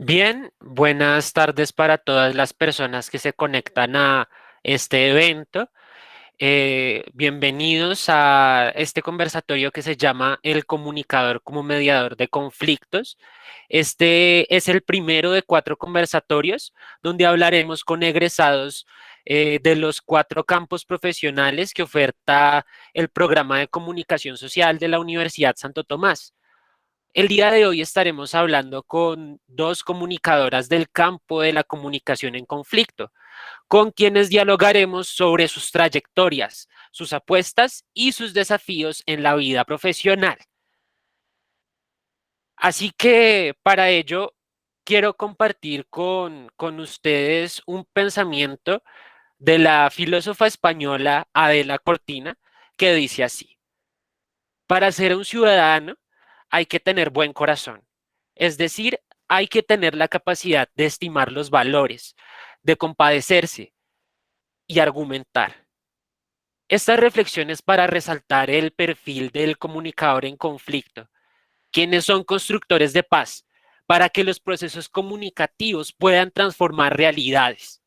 Bien, buenas tardes para todas las personas que se conectan a este evento. Bienvenidos a este conversatorio que se llama El comunicador como mediador de conflictos. Este es el primero de cuatro conversatorios donde hablaremos con egresados de los cuatro campos profesionales que oferta el programa de comunicación social de la Universidad Santo Tomás. El día de hoy estaremos hablando con dos comunicadoras del campo de la comunicación en conflicto, con quienes dialogaremos sobre sus trayectorias, sus apuestas y sus desafíos en la vida profesional. Así que para ello quiero compartir con ustedes un pensamiento de la filósofa española Adela Cortina que dice así: para ser un ciudadano hay que tener buen corazón, es decir, hay que tener la capacidad de estimar los valores, de compadecerse y argumentar. Estas reflexiones para resaltar el perfil del comunicador en conflicto, quienes son constructores de paz, para que los procesos comunicativos puedan transformar realidades.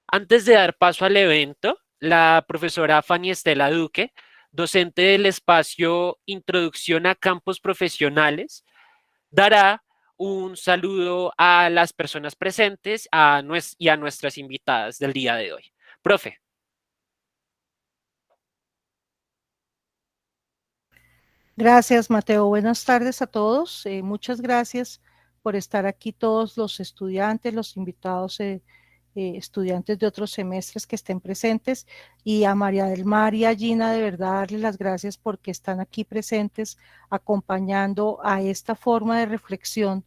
Antes de dar paso al evento, la profesora Fanny Estela Duque, docente del espacio Introducción a Campos Profesionales, dará un saludo a las personas presentes y a nuestras invitadas del día de hoy. Profe. Gracias, Mateo. Buenas tardes a todos. Muchas gracias por estar aquí todos los estudiantes, los invitados, estudiantes de otros semestres que estén presentes. Y a María del Mar y a Gina, de verdad, darles las gracias porque están aquí presentes acompañando a esta forma de reflexión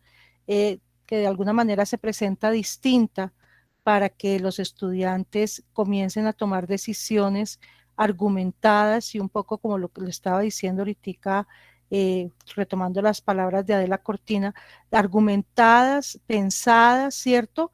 que de alguna manera se presenta distinta para que los estudiantes comiencen a tomar decisiones argumentadas y un poco como lo que le estaba diciendo ahorita, retomando las palabras de Adela Cortina, argumentadas, pensadas, ¿cierto?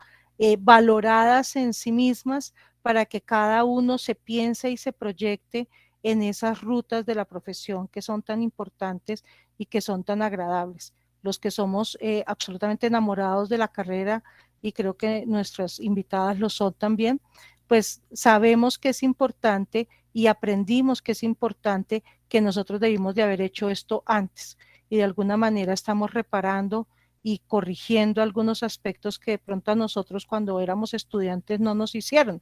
Valoradas en sí mismas para que cada uno se piense y se proyecte en esas rutas de la profesión que son tan importantes y que son tan agradables. Los que somos absolutamente enamorados de la carrera, y creo que nuestras invitadas lo son también, pues sabemos que es importante y aprendimos que es importante, que nosotros debimos de haber hecho esto antes y de alguna manera estamos reparando y corrigiendo algunos aspectos que de pronto a nosotros cuando éramos estudiantes no nos hicieron.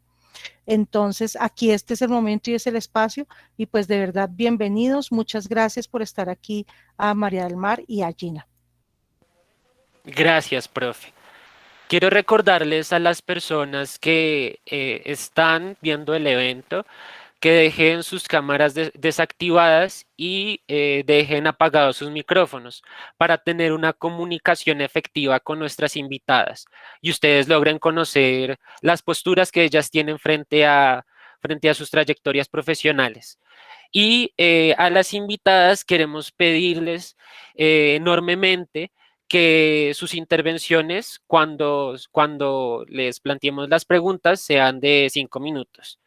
Entonces, aquí este es el momento y es el espacio y pues de verdad bienvenidos. Muchas gracias por estar aquí a María del Mar y a Gina. Gracias, profe. Quiero recordarles a las personas que están viendo el evento que dejen sus cámaras desactivadas y dejen apagados sus micrófonos para tener una comunicación efectiva con nuestras invitadas y ustedes logren conocer las posturas que ellas tienen frente a sus trayectorias profesionales. Y a las invitadas queremos pedirles enormemente que sus intervenciones, cuando les planteemos las preguntas, sean de 5 minutos.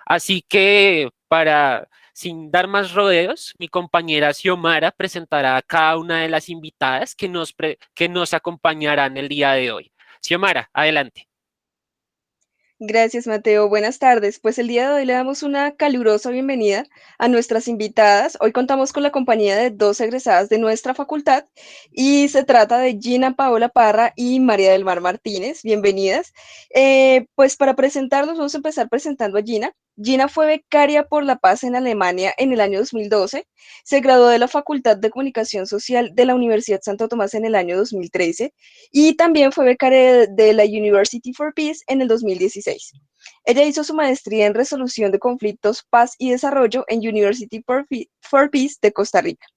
Así que sin dar más rodeos, mi compañera Xiomara presentará a cada una de las invitadas que nos acompañarán el día de hoy. Xiomara, adelante. Gracias, Mateo. Buenas tardes. Pues el día de hoy le damos una calurosa bienvenida a nuestras invitadas. Hoy contamos con la compañía de dos egresadas de nuestra facultad y se trata de Gina Paola Parra y María del Mar Martínez. Bienvenidas. Pues para presentarnos, vamos a empezar presentando a Gina. Gina fue becaria por la paz en Alemania en el año 2012. Se graduó de la Facultad de Comunicación Social de la Universidad Santo Tomás en el año 2013 y también fue becaria de la University for Peace en el 2016. Ella hizo su maestría en resolución de conflictos, paz y desarrollo en University for Peace de Costa Rica.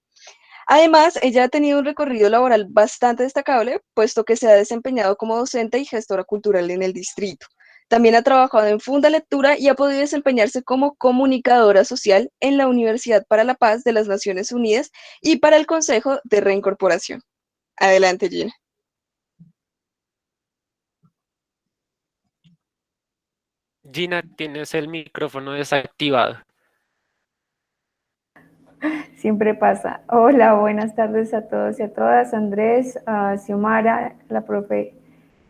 Además, ella ha tenido un recorrido laboral bastante destacable, puesto que se ha desempeñado como docente y gestora cultural en el distrito. También ha trabajado en Funda Lectura y ha podido desempeñarse como comunicadora social en la Universidad para la Paz de las Naciones Unidas y para el Consejo de Reincorporación. Adelante, Gina. Gina, tienes el micrófono desactivado. Siempre pasa. Hola, buenas tardes a todos y a todas. Andrés, a Xiomara, la profe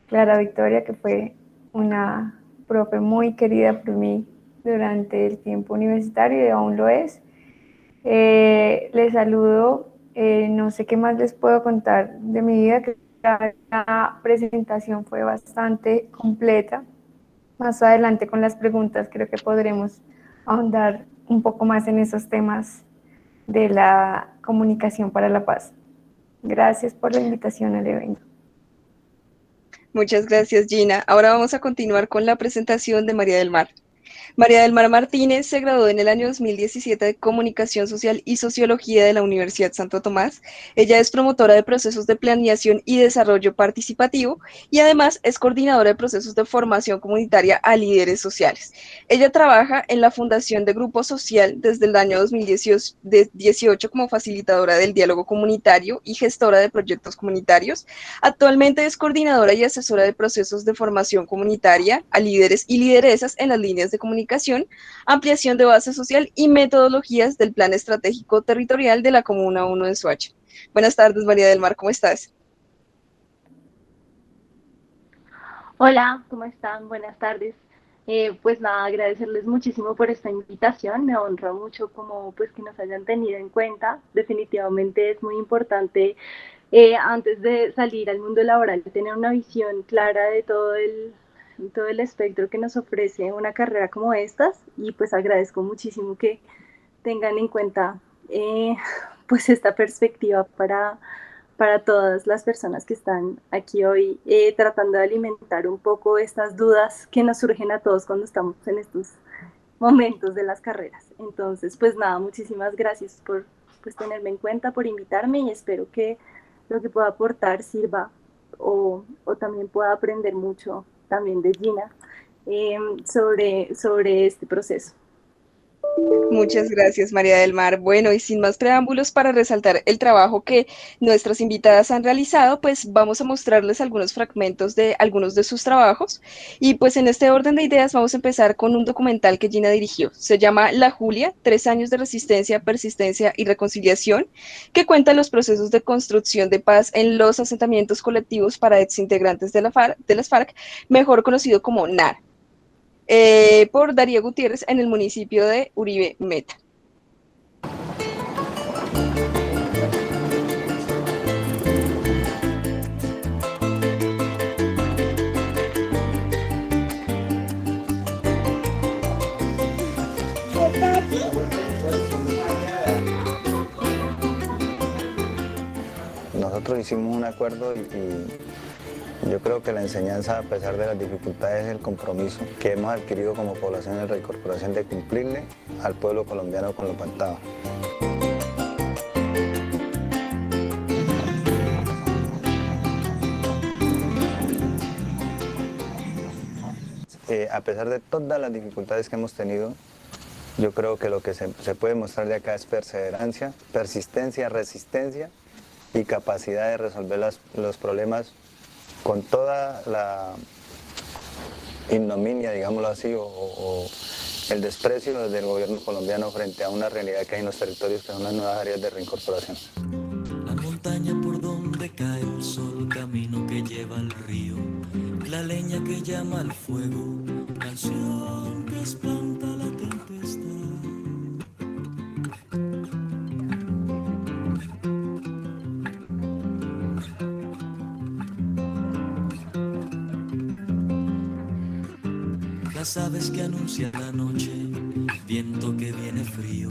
Clara Victoria, que fue una profe muy querida por mí durante el tiempo universitario y aún lo es. Les saludo. No sé qué más les puedo contar de mi vida, que la presentación fue bastante completa. Más adelante con las preguntas creo que podremos ahondar un poco más en esos temas de la comunicación para la paz. Gracias por la invitación al evento. Muchas gracias, Gina. Ahora vamos a continuar con la presentación de María del Mar. María del Mar Martínez se graduó en el año 2017 de Comunicación Social y Sociología de la Universidad Santo Tomás. Ella es promotora de procesos de planeación y desarrollo participativo y además es coordinadora de procesos de formación comunitaria a líderes sociales. Ella trabaja en la Fundación de Grupo Social desde el año 2018 como facilitadora del diálogo comunitario y gestora de proyectos comunitarios. Actualmente es coordinadora y asesora de procesos de formación comunitaria a líderes y lideresas en las líneas de comunicación, ampliación de base social y metodologías del Plan Estratégico Territorial de la Comuna 1 de Soacha. Buenas tardes, María del Mar, ¿cómo estás? Hola, ¿cómo están? Buenas tardes. Pues nada, agradecerles muchísimo por esta invitación. Me honra mucho como pues que nos hayan tenido en cuenta. Definitivamente es muy importante antes de salir al mundo laboral tener una visión clara de todo el espectro que nos ofrece una carrera como estas y pues agradezco muchísimo que tengan en cuenta pues esta perspectiva para todas las personas que están aquí hoy tratando de alimentar un poco estas dudas que nos surgen a todos cuando estamos en estos momentos de las carreras. Entonces, pues nada, muchísimas gracias por pues, tenerme en cuenta, por invitarme y espero que lo que pueda aportar sirva o también pueda aprender mucho también de Gina sobre este proceso. Muchas gracias, María del Mar. Bueno, y sin más preámbulos, para resaltar el trabajo que nuestras invitadas han realizado, pues vamos a mostrarles algunos fragmentos de algunos de sus trabajos. Y pues en este orden de ideas vamos a empezar con un documental que Gina dirigió. Se llama La Julia, 3 años de resistencia, persistencia y reconciliación, que cuenta los procesos de construcción de paz en los asentamientos colectivos para exintegrantes de las FARC, mejor conocido como NAR. Por Darío Gutiérrez en el municipio de Uribe Meta. Nosotros hicimos un acuerdo y yo creo que la enseñanza, a pesar de las dificultades, es el compromiso que hemos adquirido como población de reincorporación de cumplirle al pueblo colombiano con lo pactado. A pesar de todas las dificultades que hemos tenido, yo creo que lo que se puede mostrar de acá es perseverancia, persistencia, resistencia y capacidad de resolver los problemas con toda la ignominia, digámoslo así, o el desprecio del gobierno colombiano frente a una realidad que hay en los territorios, que son las nuevas áreas de reincorporación. La montaña por donde cae el sol, camino que lleva al río, la leña que llama al fuego, canción que espanta la tempestad. Las aves que anuncian la noche, viento que viene frío,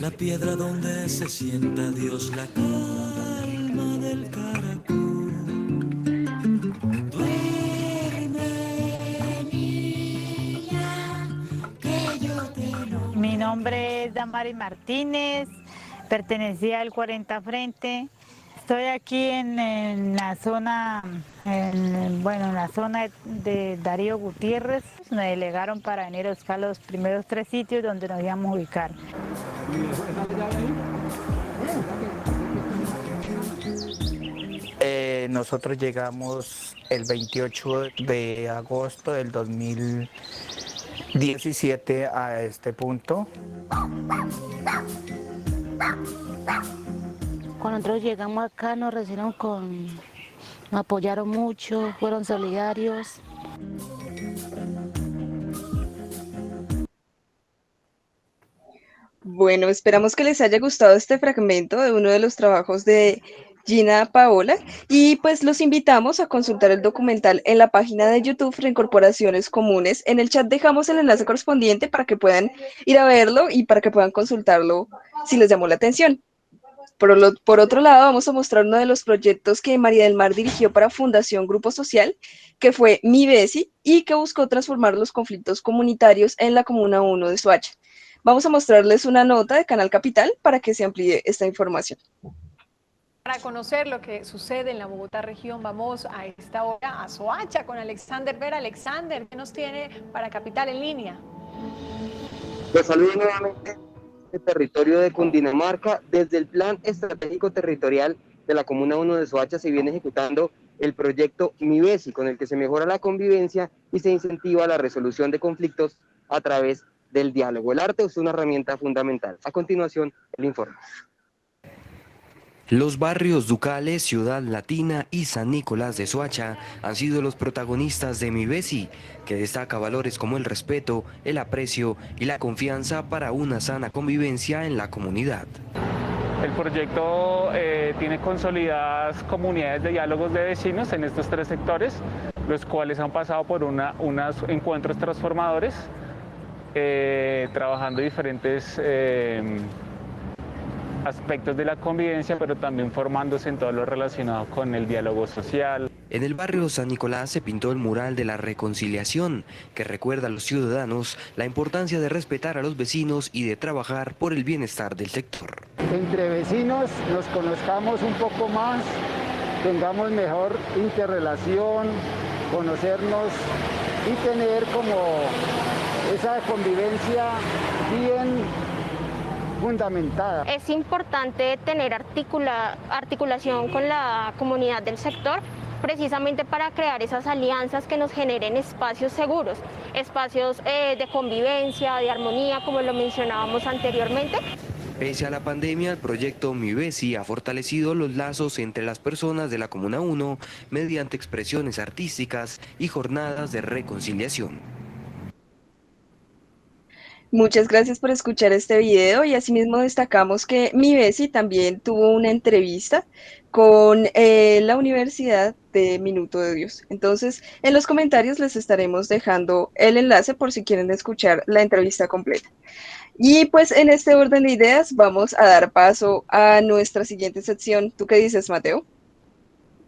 la piedra donde se sienta Dios, la calma del caracol. Duerme, niña, que yo te lo... Mi nombre es Damaris Martínez, pertenecía al 40 Frente. Estoy aquí en la zona, en la zona de Darío Gutiérrez. Me delegaron para venir a buscar los primeros 3 sitios donde nos íbamos a ubicar. Nosotros llegamos el 28 de agosto del 2017 a este punto. Cuando nosotros llegamos acá nos apoyaron mucho, fueron solidarios. Bueno, esperamos que les haya gustado este fragmento de uno de los trabajos de Gina Paola y pues los invitamos a consultar el documental en la página de YouTube Reincorporaciones Comunes. En el chat dejamos el enlace correspondiente para que puedan ir a verlo y para que puedan consultarlo si les llamó la atención. Por otro lado, vamos a mostrar uno de los proyectos que María del Mar dirigió para Fundación Grupo Social, que fue Mi Besi, y que buscó transformar los conflictos comunitarios en la Comuna 1 de Soacha. Vamos a mostrarles una nota de Canal Capital para que se amplíe esta información. Para conocer lo que sucede en la Bogotá región, vamos a esta hora a Soacha con Alexander Vera. Alexander, ¿qué nos tiene para Capital en línea? Los saludo nuevamente el territorio de Cundinamarca. Desde el Plan Estratégico Territorial de la Comuna 1 de Soacha se viene ejecutando el proyecto Mi Besi, con el que se mejora la convivencia y se incentiva la resolución de conflictos a través del diálogo. El arte es una herramienta fundamental. A continuación, el informe. Los barrios Ducales, Ciudad Latina y San Nicolás de Soacha han sido los protagonistas de Mi Besi, que destaca valores como el respeto, el aprecio y la confianza para una sana convivencia en la comunidad. El proyecto tiene consolidadas comunidades de diálogos de vecinos en estos 3 sectores, los cuales han pasado por unos encuentros transformadores, trabajando diferentes aspectos de la convivencia, pero también formándose en todo lo relacionado con el diálogo social. En el barrio San Nicolás se pintó el mural de la reconciliación, que recuerda a los ciudadanos la importancia de respetar a los vecinos y de trabajar por el bienestar del sector. Entre vecinos nos conozcamos un poco más, tengamos mejor interrelación, conocernos y tener como esa convivencia bien fundamentada. Es importante tener articulación con la comunidad del sector, precisamente para crear esas alianzas que nos generen espacios seguros, espacios de convivencia, de armonía, como lo mencionábamos anteriormente. Pese a la pandemia, el proyecto Mi Besi ha fortalecido los lazos entre las personas de la Comuna 1 mediante expresiones artísticas y jornadas de reconciliación. Muchas gracias por escuchar este video y asimismo destacamos que Mi Besi también tuvo una entrevista con la Universidad de Minuto de Dios. Entonces, en los comentarios les estaremos dejando el enlace por si quieren escuchar la entrevista completa. Y pues en este orden de ideas vamos a dar paso a nuestra siguiente sección. ¿Tú qué dices, Mateo?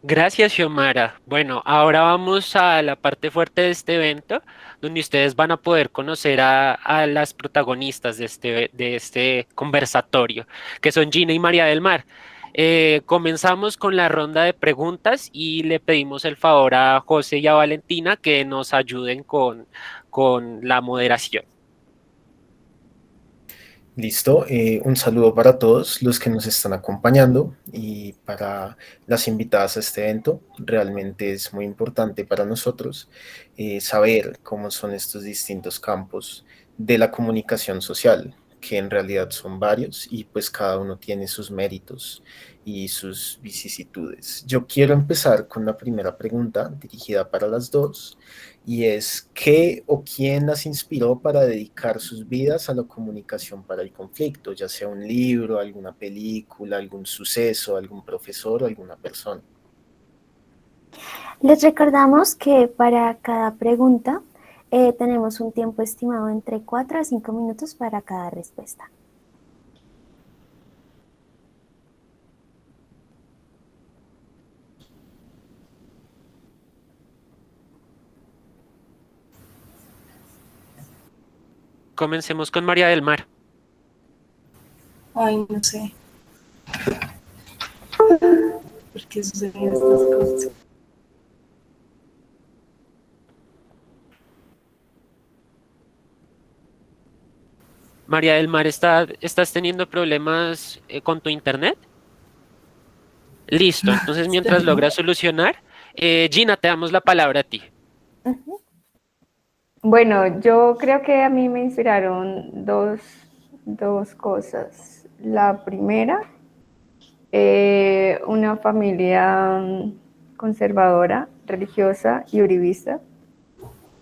Gracias, Xiomara. Bueno, ahora vamos a la parte fuerte de este evento, donde ustedes van a poder conocer a las protagonistas de este conversatorio, que son Gina y María del Mar. Comenzamos con la ronda de preguntas y le pedimos el favor a José y a Valentina que nos ayuden con la moderación. Listo, un saludo para todos los que nos están acompañando y para las invitadas a este evento. Realmente es muy importante para nosotros saber cómo son estos distintos campos de la comunicación social, que en realidad son varios y pues cada uno tiene sus méritos y sus vicisitudes. Yo quiero empezar con la primera pregunta dirigida para las dos y es ¿qué o quién las inspiró para dedicar sus vidas a la comunicación para el conflicto? Ya sea un libro, alguna película, algún suceso, algún profesor o alguna persona. Les recordamos que para cada pregunta tenemos un tiempo estimado entre 4 a 5 minutos para cada respuesta. Comencemos con María del Mar. Ay, no sé. ¿Por qué suceden estas cosas? María del Mar, ¿estás teniendo problemas con tu internet? Listo, entonces mientras logras solucionar, Gina, te damos la palabra a ti. Bueno, yo creo que a mí me inspiraron dos cosas. La primera, una familia conservadora, religiosa y uribista,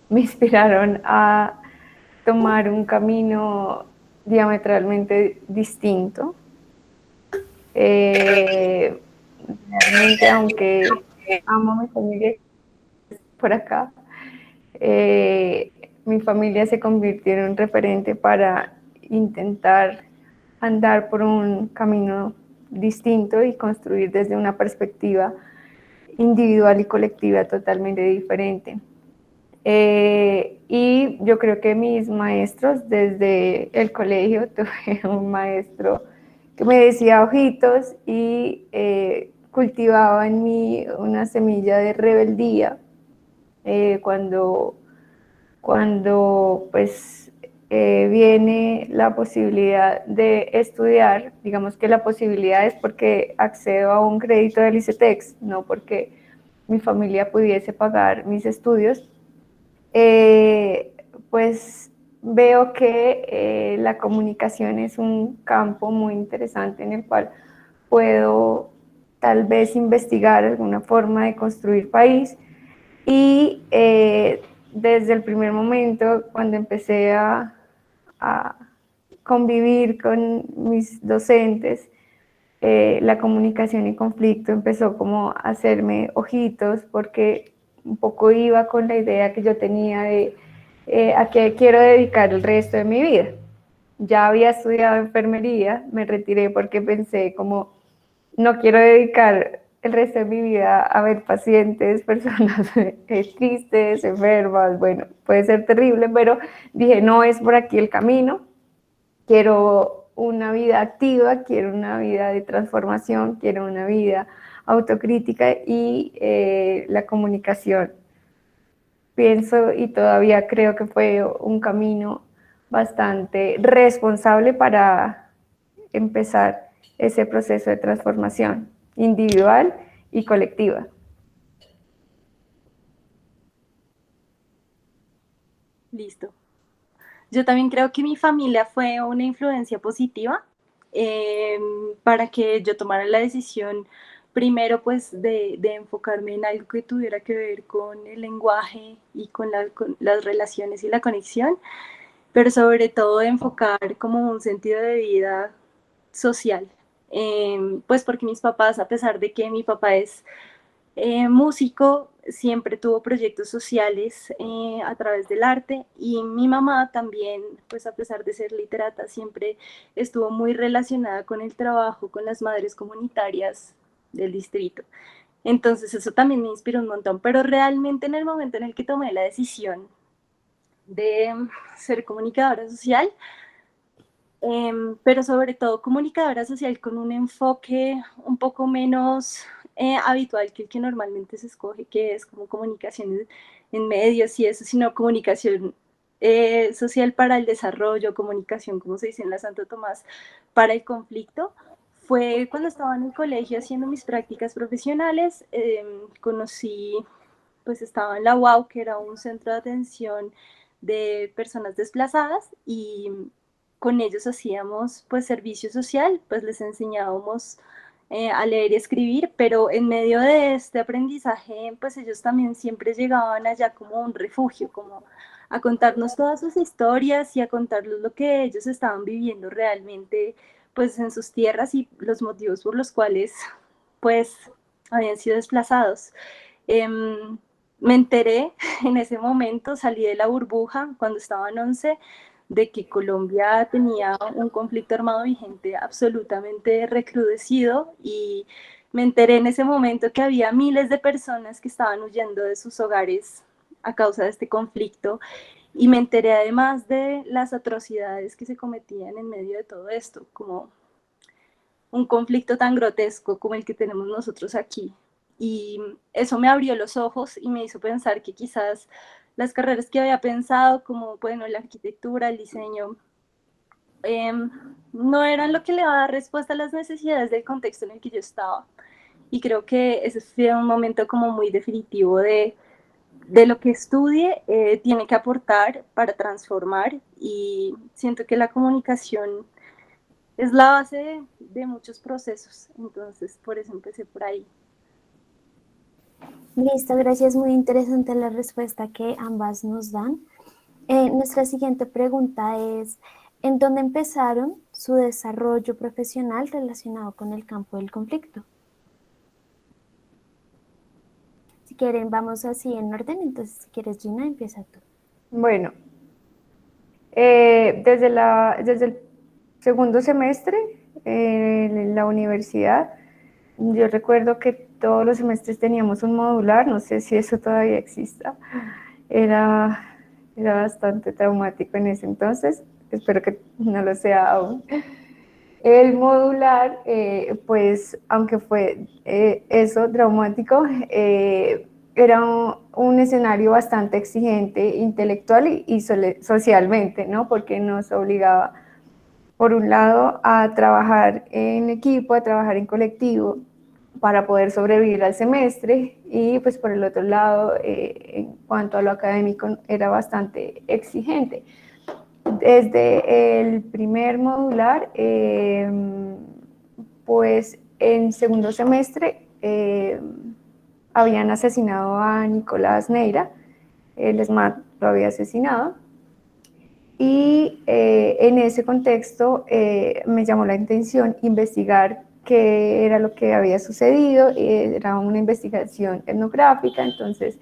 me inspiraron a tomar un camino diametralmente distinto. Realmente, aunque amo a mi familia por acá, mi familia se convirtió en un referente para intentar andar por un camino distinto y construir desde una perspectiva individual y colectiva totalmente diferente. Y yo creo que mis maestros desde el colegio, tuve un maestro que me decía ojitos y cultivaba en mí una semilla de rebeldía cuando pues viene la posibilidad de estudiar. Digamos que la posibilidad es porque accedo a un crédito del ICETEX, no porque mi familia pudiese pagar mis estudios. Pues veo que la comunicación es un campo muy interesante en el cual puedo tal vez investigar alguna forma de construir país y desde el primer momento cuando empecé a convivir con mis docentes, la comunicación y conflicto empezó como a hacerme ojitos porque un poco iba con la idea que yo tenía de a qué quiero dedicar el resto de mi vida. Ya había estudiado enfermería, me retiré porque pensé como no quiero dedicar el resto de mi vida a ver pacientes, personas tristes, enfermas, bueno, puede ser terrible, pero dije no es por aquí el camino, quiero una vida activa, quiero una vida de transformación, quiero una vida autocrítica y la comunicación. Pienso y todavía creo que fue un camino bastante responsable para empezar ese proceso de transformación individual y colectiva. Listo. Yo también creo que mi familia fue una influencia positiva para que yo tomara la decisión primero pues de enfocarme en algo que tuviera que ver con el lenguaje y con las relaciones y la conexión, pero sobre todo de enfocar como un sentido de vida social, pues porque mis papás, a pesar de que mi papá es músico, siempre tuvo proyectos sociales a través del arte, y mi mamá también, pues a pesar de ser literata, siempre estuvo muy relacionada con el trabajo con las madres comunitarias del distrito. Entonces eso también me inspiró un montón, pero realmente en el momento en el que tomé la decisión de ser comunicadora social, pero sobre todo comunicadora social con un enfoque un poco menos habitual que el que normalmente se escoge, que es como comunicación en medios y eso, sino comunicación social para el desarrollo, comunicación, como se dice en la Santo Tomás, para el conflicto. Fue cuando estaba en el colegio haciendo mis prácticas profesionales, conocí, pues estaba en la UAU, que era un centro de atención de personas desplazadas, y con ellos hacíamos pues servicio social, pues les enseñábamos a leer y escribir, pero en medio de este aprendizaje pues ellos también siempre llegaban allá como un refugio, como a contarnos todas sus historias y a contarnos lo que ellos estaban viviendo realmente pues en sus tierras y los motivos por los cuales pues habían sido desplazados. Me enteré en ese momento, salí de la burbuja cuando estaba en 11, de que Colombia tenía un conflicto armado vigente absolutamente recrudecido, y me enteré en ese momento que había miles de personas que estaban huyendo de sus hogares a causa de este conflicto, y me enteré además de las atrocidades que se cometían en medio de todo esto, como un conflicto tan grotesco como el que tenemos nosotros aquí. Y eso me abrió los ojos y me hizo pensar que quizás las carreras que había pensado, como bueno, la arquitectura, el diseño, no eran lo que le iba a dar respuesta a las necesidades del contexto en el que yo estaba. Y creo que ese fue un momento como muy definitivo de lo que estudie, tiene que aportar para transformar, y siento que la comunicación es la base de muchos procesos, entonces por eso empecé por ahí. Listo, gracias. Muy interesante la respuesta que ambas nos dan. Nuestra siguiente pregunta es, ¿en dónde empezaron su desarrollo profesional relacionado con el campo del conflicto? Si quieren, vamos así en orden. Entonces, si quieres, Gina, empieza tú. Bueno, desde el segundo semestre en la universidad, yo recuerdo que todos los semestres teníamos un modular, no sé si eso todavía exista, era bastante traumático en ese entonces, espero que no lo sea aún. El modular, pues, aunque fue eso, traumático, era un escenario bastante exigente intelectual y socialmente, ¿no? Porque nos obligaba, por un lado, a trabajar en equipo, a trabajar en colectivo, para poder sobrevivir al semestre, y pues por el otro lado, en cuanto a lo académico, era bastante exigente. Desde el primer modular, pues en segundo semestre habían asesinado a Nicolás Neira, el ESMAD lo había asesinado, y en ese contexto me llamó la atención investigar qué era lo que había sucedido. Era una investigación etnográfica, entonces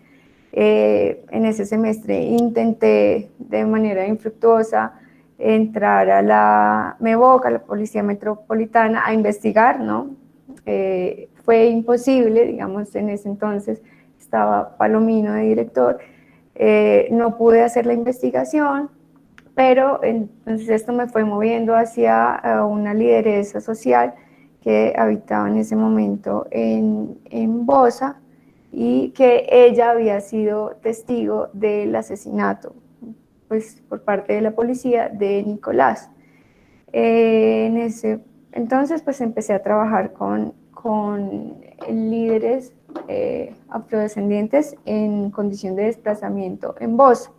en ese semestre intenté de manera infructuosa entrar a la MEVOC, a la Policía Metropolitana, a investigar, ¿no? Fue imposible, digamos, en ese entonces estaba Palomino de director, no pude hacer la investigación, pero entonces esto me fue moviendo hacia una lideresa social que habitaba en ese momento en Bosa, y que ella había sido testigo del asesinato, pues, por parte de la policía de Nicolás. Entonces, pues empecé a trabajar con líderes afrodescendientes en condición de desplazamiento en Bosa.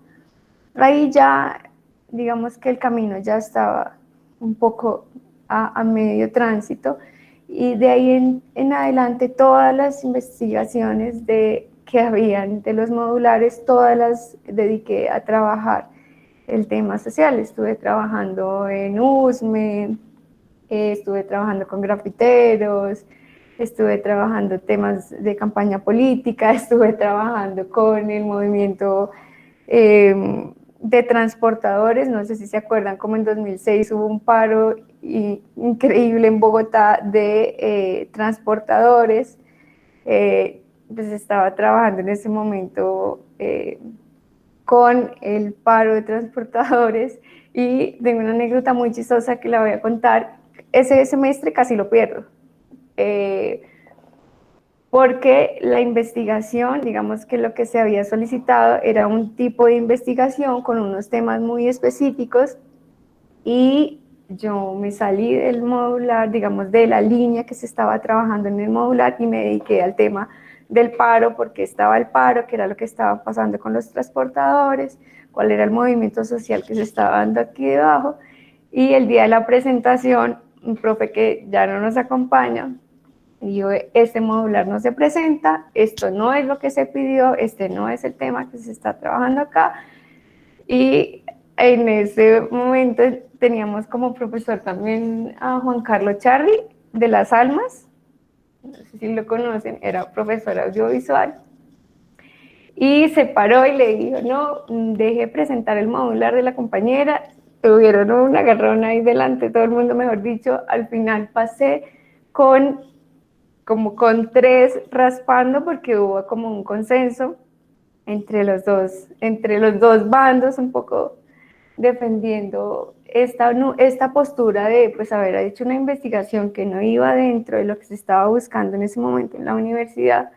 Ahí ya, digamos que el camino ya estaba un poco a medio tránsito, y de ahí en adelante todas las investigaciones que habían de los modulares, todas las dediqué a trabajar el tema social. Estuve trabajando en USME, estuve trabajando con grafiteros, estuve trabajando temas de campaña política, estuve trabajando con el movimiento de transportadores. No sé si se acuerdan, como en 2006 hubo un paro increíble en Bogotá de transportadores. Pues estaba trabajando en ese momento con el paro de transportadores, y tengo una anécdota muy chistosa que la voy a contar. Ese semestre casi lo pierdo, porque la investigación, digamos que lo que se había solicitado era un tipo de investigación con unos temas muy específicos, y yo me salí del modular, digamos, de la línea que se estaba trabajando en el modular, y me dediqué al tema del paro, porque estaba el paro, qué era lo que estaba pasando con los transportadores, cuál era el movimiento social que se estaba dando aquí debajo. Y el día de la presentación, un profe que ya no nos acompaña, dijo: este modular no se presenta, esto no es lo que se pidió, este no es el tema que se está trabajando acá. Y en ese momento teníamos como profesor también a Juan Carlos Charri de Las Almas, no sé si lo conocen, era profesor audiovisual, y se paró y le dijo: no, deje presentar el modular de la compañera. Tuvieron un agarrón ahí delante, todo el mundo, mejor dicho. Al final pasé con 3 raspando, porque hubo como un consenso entre los dos bandos, un poco defendiendo esta postura de, pues, haber hecho una investigación que no iba dentro de lo que se estaba buscando en ese momento en la universidad,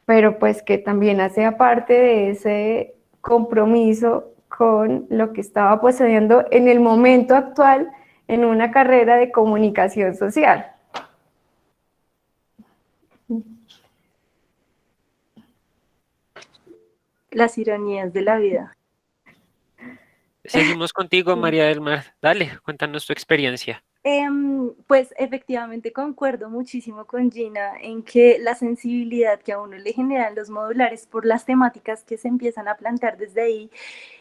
pero pues que también hacía parte de ese compromiso con lo que estaba sucediendo en el momento actual en una carrera de comunicación social. Las ironías de la vida. Seguimos contigo, María del Mar. Dale, cuéntanos tu experiencia. Pues efectivamente concuerdo muchísimo con Gina en que la sensibilidad que a uno le generan los modulares por las temáticas que se empiezan a plantear desde ahí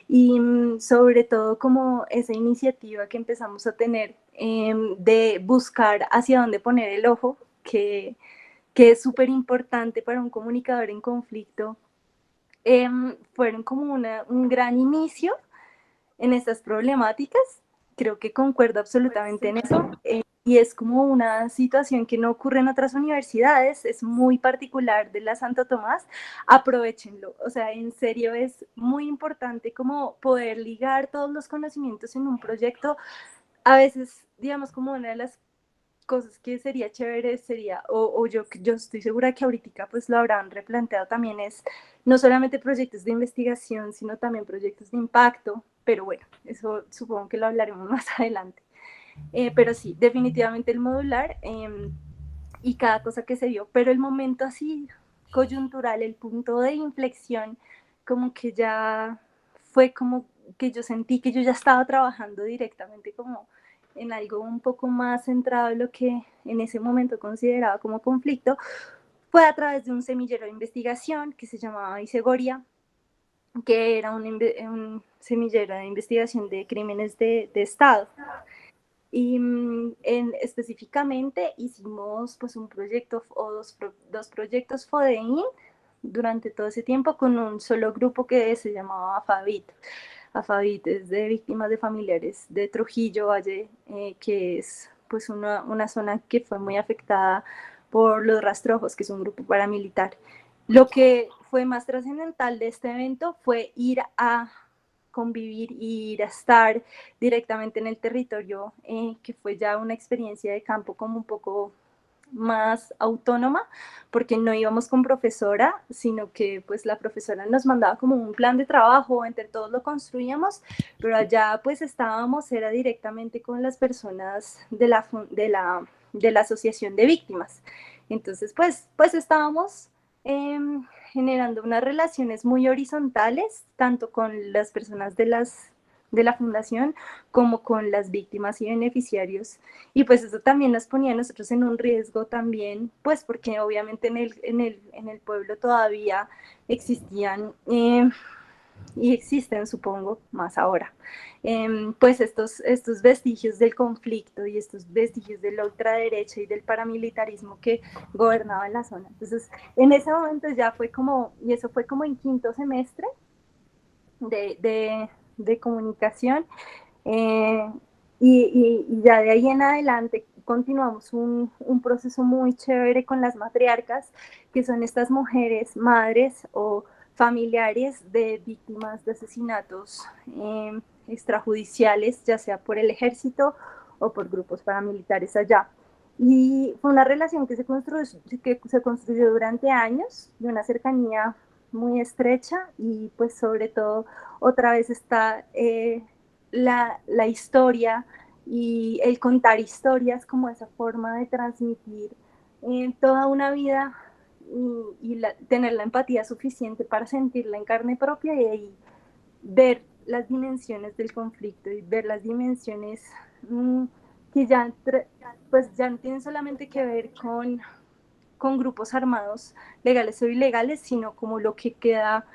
y sobre todo como esa iniciativa que empezamos a tener de buscar hacia dónde poner el ojo, que es súper importante para un comunicador en conflicto, fueron como un gran inicio en estas problemáticas. Creo que concuerdo absolutamente en eso. Y es como una situación que no ocurre en otras universidades, es muy particular de la Santo Tomás. Aprovechenlo, o sea, en serio es muy importante como poder ligar todos los conocimientos en un proyecto. A veces, digamos, como una de las cosas que sería chévere sería, o yo estoy segura que ahorita pues lo habrán replanteado también, es no solamente proyectos de investigación, sino también proyectos de impacto, pero bueno, eso supongo que lo hablaremos más adelante. Pero sí, definitivamente el modular y cada cosa que se vio, pero el momento así coyuntural, el punto de inflexión, como que ya fue como que yo sentí que yo ya estaba trabajando directamente como en algo un poco más centrado en lo que en ese momento consideraba como conflicto, fue a través de un semillero de investigación que se llamaba Isegoria, que era un semillero de investigación de crímenes de Estado. Y específicamente hicimos pues un proyecto o dos proyectos FODEIN durante todo ese tiempo con un solo grupo que se llamaba AFAVIT. AFAVIT es de víctimas de familiares de Trujillo Valle, que es pues una zona que fue muy afectada por los rastrojos, que es un grupo paramilitar. Lo que fue más trascendental de este evento fue ir a convivir y ir a estar directamente en el territorio, que fue ya una experiencia de campo como un poco más autónoma, porque no íbamos con profesora, sino que pues la profesora nos mandaba como un plan de trabajo, entre todos lo construíamos, pero allá pues estábamos, era directamente con las personas de la asociación de víctimas. Entonces pues estábamos generando unas relaciones muy horizontales, tanto con las personas de la fundación como con las víctimas y beneficiarios. Y pues eso también nos ponía a nosotros en un riesgo también, pues porque obviamente en el pueblo todavía existían y existen, supongo, más ahora, pues estos vestigios del conflicto y estos vestigios de la ultraderecha y del paramilitarismo que gobernaba en la zona. Entonces, en ese momento ya fue como, y eso fue como en quinto semestre de comunicación, y ya de ahí en adelante continuamos un proceso muy chévere con las matriarcas, que son estas mujeres madres o familiares de víctimas de asesinatos extrajudiciales, ya sea por el ejército o por grupos paramilitares allá. Y fue una relación que se construyó durante años, de una cercanía muy estrecha, y pues sobre todo otra vez está la historia y el contar historias como esa forma de transmitir toda una vida y tener la empatía suficiente para sentirla en carne propia y ahí ver las dimensiones del conflicto y ver las dimensiones que pues ya no tienen solamente que ver con grupos armados legales o ilegales, sino como lo que queda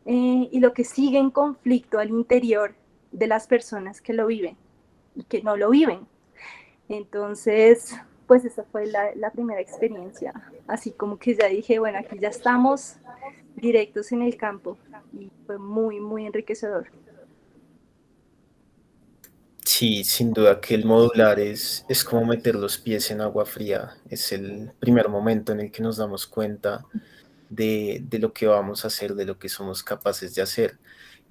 y lo que sigue en conflicto al interior de las personas que lo viven y que no lo viven. Entonces, pues esa fue la primera experiencia, así como que ya dije, bueno, aquí ya estamos directos en el campo, y fue muy, muy enriquecedor. Sí, sin duda que el modular es como meter los pies en agua fría. Es el primer momento en el que nos damos cuenta de lo que vamos a hacer, de lo que somos capaces de hacer.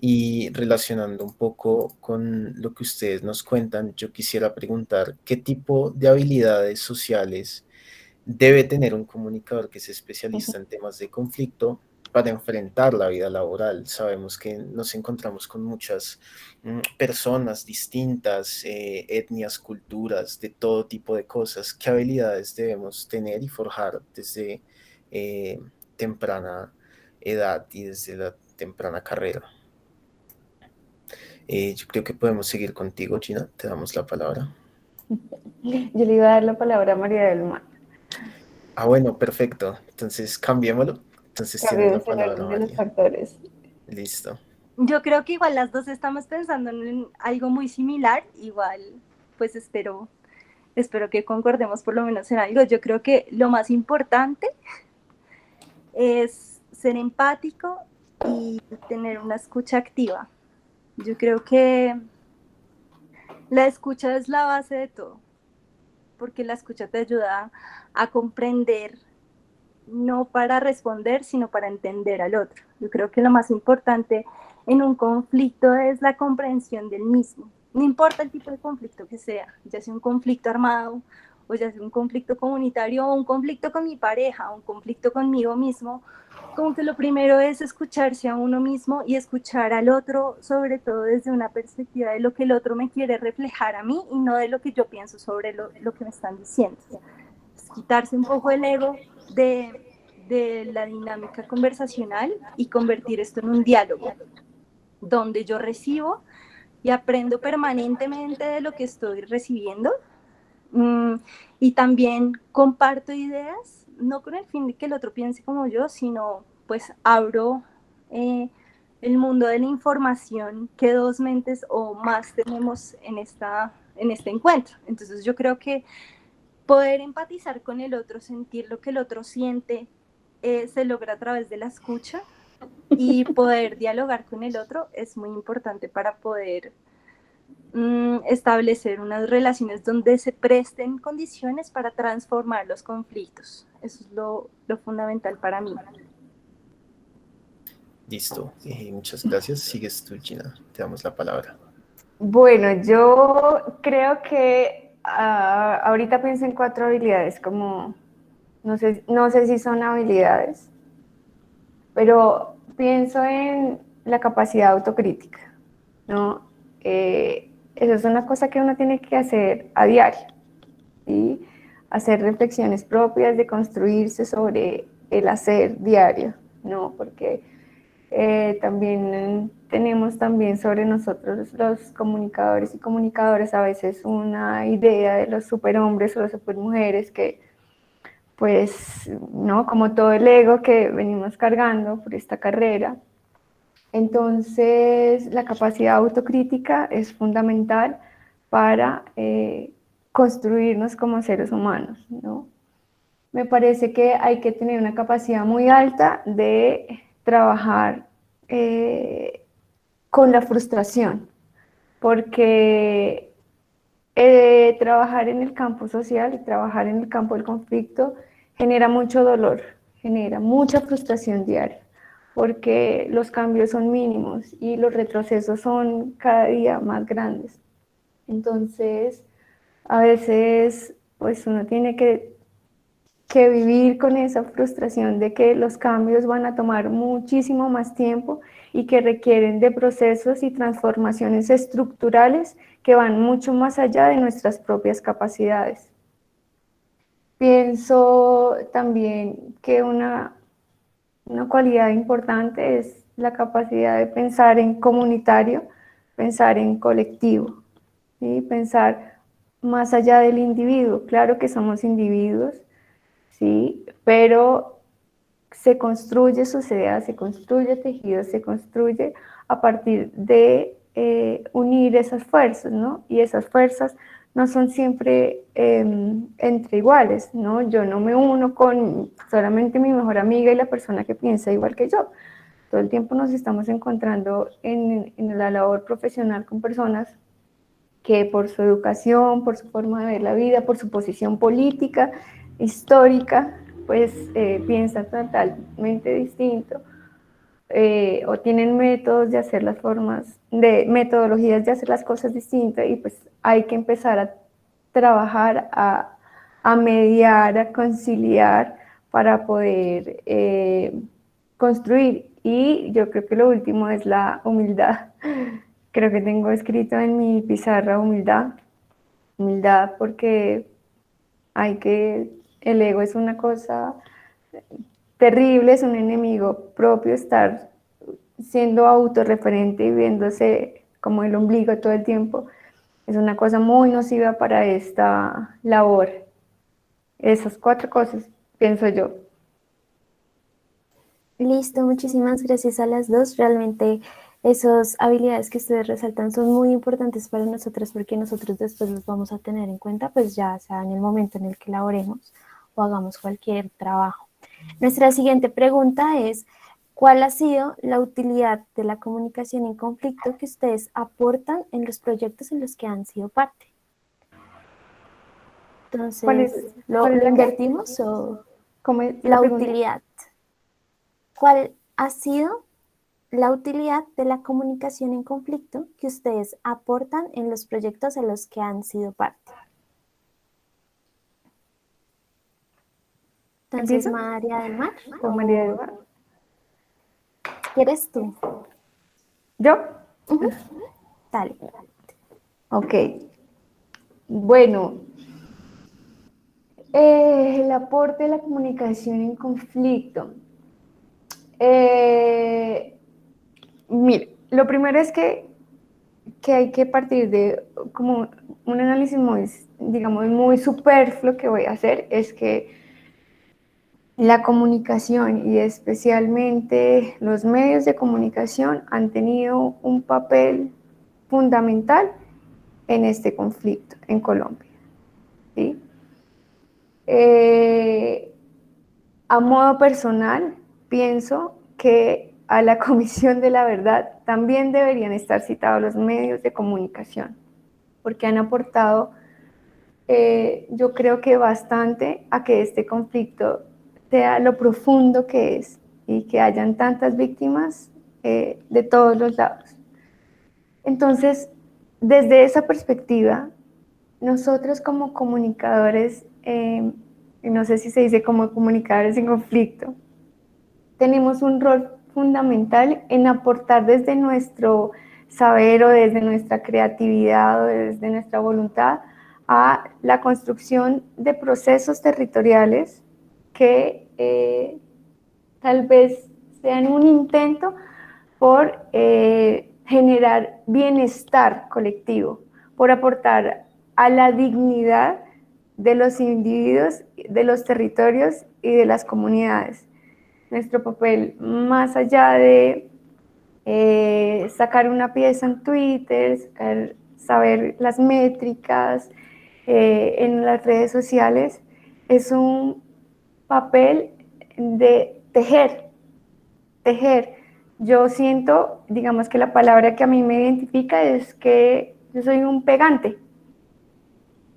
Y relacionando un poco con lo que ustedes nos cuentan, yo quisiera preguntar qué tipo de habilidades sociales debe tener un comunicador que es especialista en temas de conflicto para enfrentar la vida laboral. Sabemos que nos encontramos con muchas personas distintas, etnias, culturas, de todo tipo de cosas. ¿Qué habilidades debemos tener y forjar desde temprana edad y desde la temprana carrera? Yo creo que podemos seguir contigo, Gina. Te damos la palabra. Yo le iba a dar la palabra a María del Mar. Ah, bueno, perfecto. Entonces, cambiémoslo. Entonces, tienes la Cambiemos el palabra, orden de los María. factores. Listo. Yo creo que igual las dos estamos pensando en algo muy similar, igual pues espero que concordemos por lo menos en algo. Yo creo que lo más importante es ser empático y tener una escucha activa. Yo creo que la escucha es la base de todo, porque la escucha te ayuda a comprender, no para responder, sino para entender al otro. Yo creo que lo más importante en un conflicto es la comprensión del mismo. No importa el tipo de conflicto que sea, ya sea un conflicto armado, o ya sea un conflicto comunitario, o un conflicto con mi pareja, o un conflicto conmigo mismo, como que lo primero es escucharse a uno mismo y escuchar al otro, sobre todo desde una perspectiva de lo que el otro me quiere reflejar a mí y no de lo que yo pienso sobre lo que me están diciendo. Es quitarse un poco el ego de la dinámica conversacional y convertir esto en un diálogo, donde yo recibo y aprendo permanentemente de lo que estoy recibiendo, y también comparto ideas, no con el fin de que el otro piense como yo, sino pues abro el mundo de la información que dos mentes o más tenemos en este encuentro. Entonces yo creo que poder empatizar con el otro, sentir lo que el otro siente, se logra a través de la escucha, y poder dialogar con el otro es muy importante para poder establecer unas relaciones donde se presten condiciones para transformar los conflictos. Eso es lo fundamental para mí. Listo. Muchas gracias. Sigues tú, Gina. Te damos la palabra. Bueno, yo creo que ahorita pienso en 4 habilidades, como no sé si son habilidades, pero pienso en la capacidad autocrítica, ¿no? Eso es una cosa que uno tiene que hacer a diario, ¿sí? Hacer reflexiones propias, de construirse sobre el hacer diario, ¿no? Porque también tenemos también sobre nosotros los comunicadores y comunicadoras a veces una idea de los superhombres o las supermujeres que pues, ¿no? Como todo el ego que venimos cargando por esta carrera. Entonces, la capacidad autocrítica es fundamental para construirnos como seres humanos, ¿no? Me parece que hay que tener una capacidad muy alta de trabajar con la frustración, porque trabajar en el campo social y trabajar en el campo del conflicto genera mucho dolor, genera mucha frustración diaria, porque los cambios son mínimos y los retrocesos son cada día más grandes. Entonces, a veces, pues uno tiene que vivir con esa frustración de que los cambios van a tomar muchísimo más tiempo y que requieren de procesos y transformaciones estructurales que van mucho más allá de nuestras propias capacidades. Pienso también que una cualidad importante es la capacidad de pensar en comunitario, pensar en colectivo, ¿sí? Pensar más allá del individuo. Claro que somos individuos, ¿sí? Pero se construye sociedad, se construye tejido, se construye a partir de unir esas fuerzas, ¿no? Y esas fuerzas no son siempre entre iguales, ¿no? Yo no me uno con solamente mi mejor amiga y la persona que piensa igual que yo. Todo el tiempo nos estamos encontrando en la labor profesional con personas que por su educación, por su forma de ver la vida, por su posición política, histórica, pues piensan totalmente distinto, o tienen métodos de hacer metodologías de hacer las cosas distintas, y pues hay que empezar a trabajar, a mediar, a conciliar para poder construir. Y yo creo que lo último es la humildad. Creo que tengo escrito en mi pizarra humildad porque el ego es una cosa terrible, es un enemigo propio, estar siendo autorreferente y viéndose como el ombligo todo el tiempo. es una cosa muy nociva para esta labor. Esas 4 cosas, pienso yo. Listo, muchísimas gracias a las dos. Realmente esas habilidades que ustedes resaltan son muy importantes para nosotros porque nosotros después los vamos a tener en cuenta, pues ya sea en el momento en el que laboremos o hagamos cualquier trabajo. Nuestra siguiente pregunta es, ¿cuál ha sido la utilidad de la comunicación en conflicto que ustedes aportan en los proyectos en los que han sido parte? Entonces, ¿lo invertimos o ¿Cómo es la pregunta? utilidad? ¿Cuál ha sido la utilidad de la comunicación en conflicto que ustedes aportan en los proyectos en los que han sido parte? Entonces, ¿Empiezo? María del Mar. ¿O María del Mar? ¿Quieres tú? ¿Yo? Dale. Ok. Bueno, el aporte de la comunicación en conflicto. Mire, lo primero es que hay que partir de como un análisis muy, digamos, muy superfluo que voy a hacer, es que la comunicación y especialmente los medios de comunicación han tenido un papel fundamental en este conflicto en Colombia, ¿sí? A modo personal, pienso que a la Comisión de la Verdad también deberían estar citados los medios de comunicación, porque han aportado, yo creo que bastante a que este conflicto sea lo profundo que es y que hayan tantas víctimas de todos los lados. Entonces, desde esa perspectiva, nosotros como comunicadores, no sé si se dice como comunicadores en conflicto, tenemos un rol fundamental en aportar desde nuestro saber o desde nuestra creatividad o desde nuestra voluntad a la construcción de procesos territoriales que tal vez sean un intento por generar bienestar colectivo, por aportar a la dignidad de los individuos, de los territorios y de las comunidades. Nuestro papel, más allá de sacar una pieza en Twitter, saber las métricas en las redes sociales, es un papel de tejer. Yo siento, digamos que la palabra que a mí me identifica es que yo soy un pegante,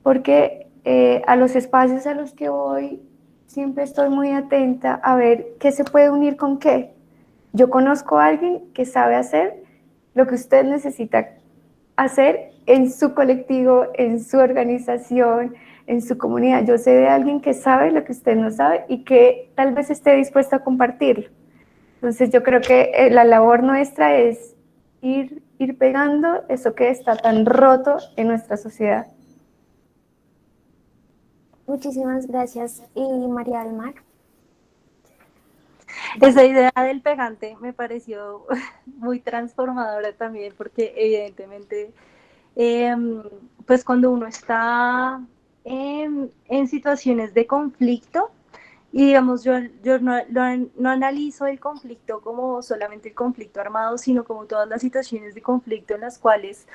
porque a los espacios a los que voy siempre estoy muy atenta a ver qué se puede unir con qué. Yo conozco a alguien que sabe hacer lo que usted necesita hacer en su colectivo, en su organización, en su comunidad. Yo sé de alguien que sabe lo que usted no sabe y que tal vez esté dispuesto a compartirlo. Entonces yo creo que la labor nuestra es ir pegando eso que está tan roto en nuestra sociedad. Muchísimas gracias. ¿Y María del Mar? Esa idea del pegante me pareció muy transformadora también, porque evidentemente, pues cuando uno está en situaciones de conflicto, y digamos, yo no analizo el conflicto como solamente el conflicto armado, sino como todas las situaciones de conflicto en las cuales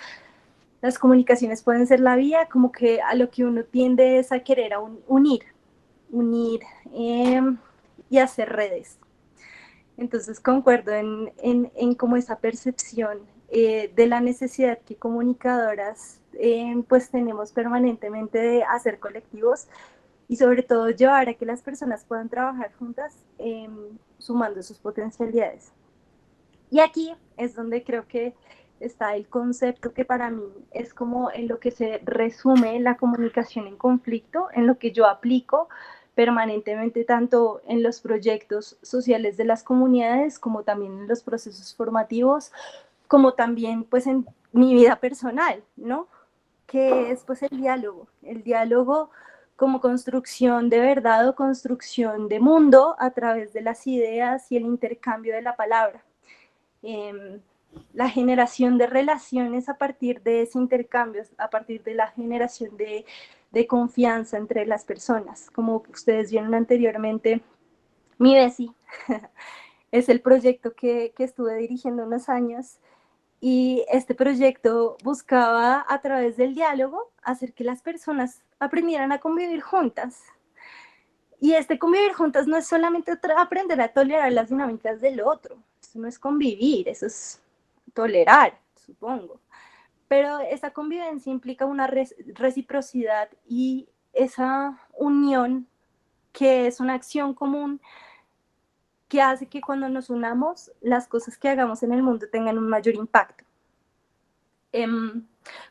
las comunicaciones pueden ser la vía, como que a lo que uno tiende es a querer unir y hacer redes. Entonces concuerdo en como esa percepción de la necesidad que comunicadoras pues tenemos permanentemente de hacer colectivos y sobre todo llevar a que las personas puedan trabajar juntas sumando sus potencialidades. Y aquí es donde creo que está el concepto que para mí es como en lo que se resume la comunicación en conflicto, en lo que yo aplico permanentemente tanto en los proyectos sociales de las comunidades como también en los procesos formativos, como también pues en mi vida personal, ¿no? Que es pues el diálogo como construcción de verdad o construcción de mundo a través de las ideas y el intercambio de la palabra. la generación de relaciones a partir de ese intercambio, a partir de la generación de confianza entre las personas. Como ustedes vieron anteriormente, Mi Besi es el proyecto que estuve dirigiendo unos años, y este proyecto buscaba a través del diálogo hacer que las personas aprendieran a convivir juntas. Y este convivir juntas no es solamente aprender a tolerar las dinámicas del otro, eso no es convivir, eso es tolerar, supongo. Pero esa convivencia implica una reciprocidad y esa unión, que es una acción común que hace que cuando nos unamos, las cosas que hagamos en el mundo tengan un mayor impacto.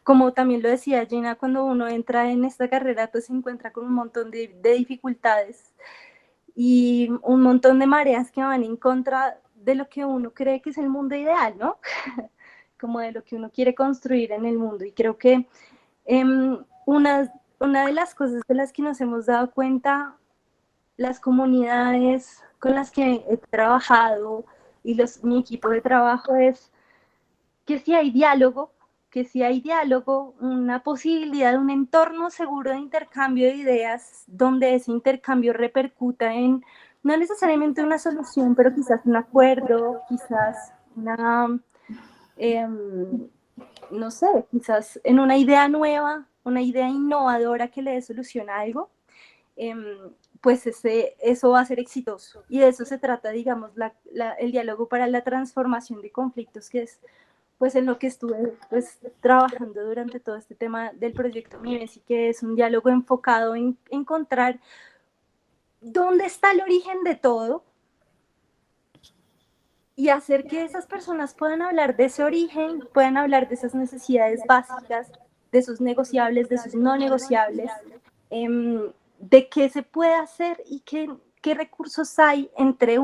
Como también lo decía Gina, cuando uno entra en esta carrera, pues se encuentra con un montón de dificultades y un montón de mareas que van en contra de lo que uno cree que es el mundo ideal, ¿no? Como de lo que uno quiere construir en el mundo. Y creo que una de las cosas de las que nos hemos dado cuenta las comunidades con las que he trabajado y mi equipo de trabajo es que si hay diálogo, una posibilidad de un entorno seguro de intercambio de ideas, donde ese intercambio repercuta en no necesariamente una solución, pero quizás un acuerdo, quizás una, no sé, quizás en una idea nueva, una idea innovadora que le dé solución a algo, pues eso va a ser exitoso. Y de eso se trata, digamos, el diálogo para la transformación de conflictos, que es pues en lo que estuve pues trabajando durante todo este tema del proyecto Mi Besi, que es un diálogo enfocado en encontrar dónde está el origen de todo y hacer que esas personas puedan hablar de ese origen, puedan hablar de esas necesidades básicas, de esos negociables, de esos no negociables, de qué se puede hacer y qué recursos hay entre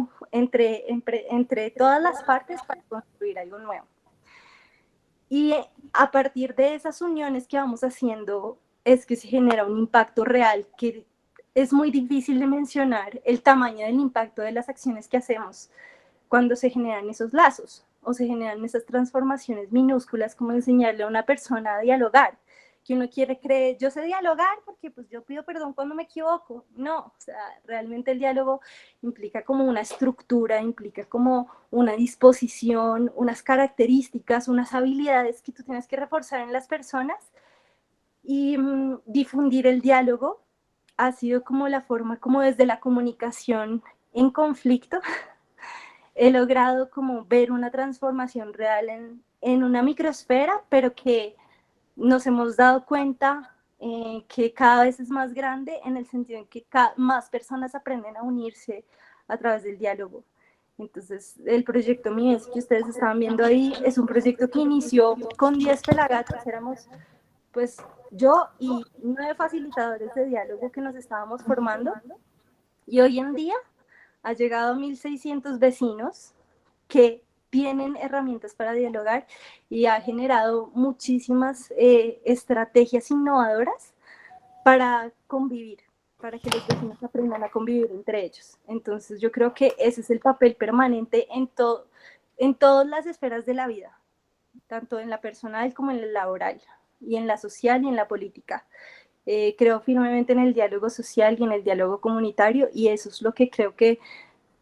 todas las partes para construir algo nuevo. Y a partir de esas uniones que vamos haciendo es que se genera un impacto real, que es muy difícil de mencionar el tamaño del impacto de las acciones que hacemos cuando se generan esos lazos o se generan esas transformaciones minúsculas, como enseñarle a una persona a dialogar, que uno quiere creer, yo sé dialogar porque pues yo pido perdón cuando me equivoco. No, o sea, realmente el diálogo implica como una estructura, implica como una disposición, unas características, unas habilidades que tú tienes que reforzar en las personas, y difundir el diálogo ha sido como la forma, como desde la comunicación en conflicto, he logrado como ver una transformación real en una microsfera, pero que nos hemos dado cuenta que cada vez es más grande, en el sentido en que más personas aprenden a unirse a través del diálogo. Entonces, el proyecto Mi Besi que ustedes estaban viendo ahí es un proyecto que inició con 10 pelagatos, éramos pues yo y 9 facilitadores de diálogo que nos estábamos formando, y hoy en día ha llegado a 1.600 vecinos que tienen herramientas para dialogar, y ha generado muchísimas estrategias innovadoras para convivir, para que los vecinos aprendan a convivir entre ellos. Entonces yo creo que ese es el papel permanente en todas las esferas de la vida, tanto en la personal como en la laboral, y en la social y en la política. Creo firmemente en el diálogo social y en el diálogo comunitario, y eso es lo que creo que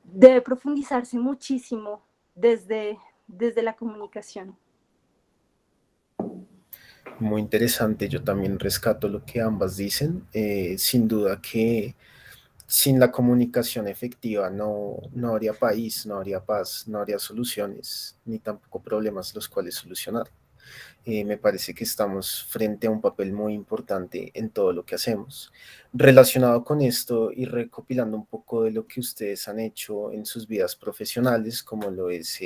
debe profundizarse muchísimo desde la comunicación. Muy interesante, yo también rescato lo que ambas dicen. Sin duda que sin la comunicación efectiva no habría país, no habría paz, no habría soluciones, ni tampoco problemas los cuales solucionar. Me parece que estamos frente a un papel muy importante en todo lo que hacemos. Relacionado con esto y recopilando un poco de lo que ustedes han hecho en sus vidas profesionales, como lo es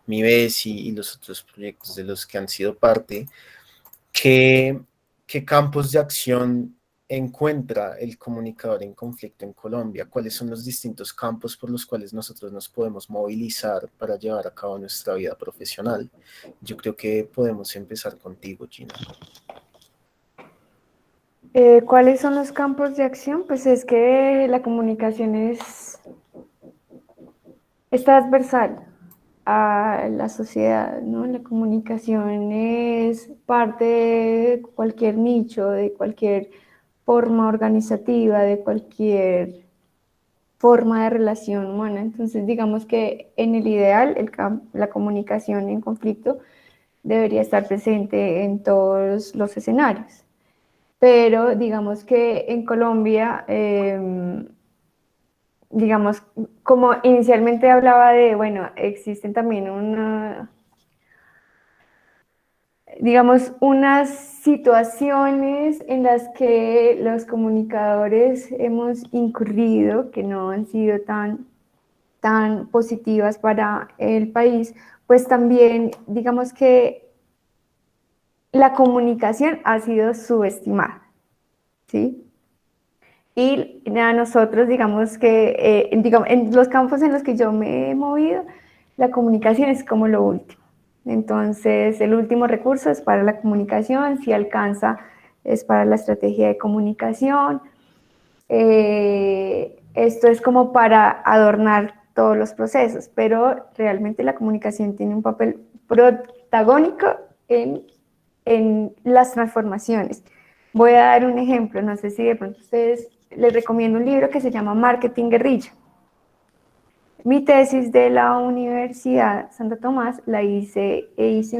Mi Besi y los otros proyectos de los que han sido parte, ¿qué campos de acción encuentra el comunicador en conflicto en Colombia? ¿Cuáles son los distintos campos por los cuales nosotros nos podemos movilizar para llevar a cabo nuestra vida profesional? Yo creo que podemos empezar contigo, Gina. ¿Cuáles son los campos de acción? Pues es que la comunicación es transversal. a la sociedad, ¿no? La comunicación es parte de cualquier nicho, de cualquier forma organizativa, de cualquier forma de relación humana. Entonces, digamos que en el ideal, la comunicación en conflicto debería estar presente en todos los escenarios. Pero digamos que en Colombia, digamos, como inicialmente hablaba de, bueno, existen también digamos, unas situaciones en las que los comunicadores hemos incurrido, que no han sido tan positivas para el país, pues también, digamos que la comunicación ha sido subestimada, ¿sí? Y a nosotros, digamos que, digamos, en los campos en los que yo me he movido, la comunicación es como lo último. Entonces, el último recurso es para la comunicación, si alcanza, es para la estrategia de comunicación. Esto es como para adornar todos los procesos, pero realmente la comunicación tiene un papel protagónico en las transformaciones. Voy a dar un ejemplo, no sé si de pronto ustedes les recomiendo un libro que se llama Marketing Guerrilla. Mi tesis de la Universidad Santo Tomás la hice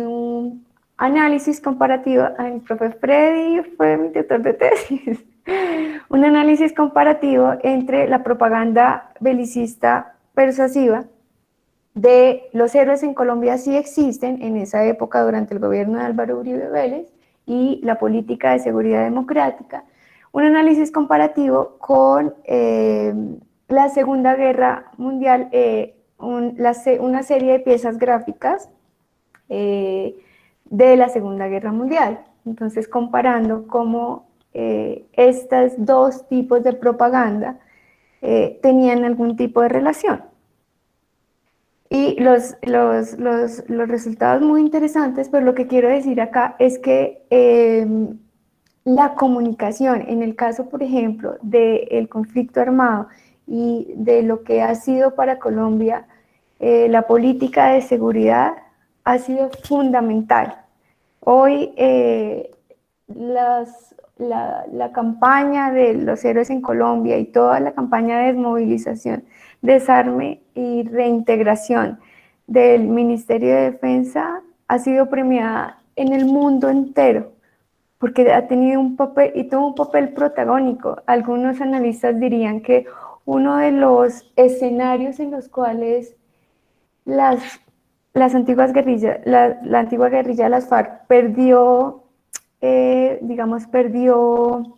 un análisis comparativo, el profe Freddy fue mi tutor de tesis, un análisis comparativo entre la propaganda belicista persuasiva de los héroes en Colombia sí existen en esa época durante el gobierno de Álvaro Uribe Vélez y la política de seguridad democrática, un análisis comparativo con la Segunda Guerra Mundial, una serie de piezas gráficas de la Segunda Guerra Mundial. Entonces, comparando cómo estos dos tipos de propaganda tenían algún tipo de relación. Y los resultados muy interesantes, pero lo que quiero decir acá es que la comunicación, en el caso, por ejemplo, del conflicto armado y de lo que ha sido para Colombia la política de seguridad, ha sido fundamental. Hoy la campaña de los héroes en Colombia y toda la campaña de desmovilización, desarme y reintegración del Ministerio de Defensa ha sido premiada en el mundo entero, porque ha tenido un papel y tuvo un papel protagónico. Algunos analistas dirían que uno de los escenarios en los cuales las antiguas guerrillas, la antigua guerrilla de las FARC perdió, digamos, perdió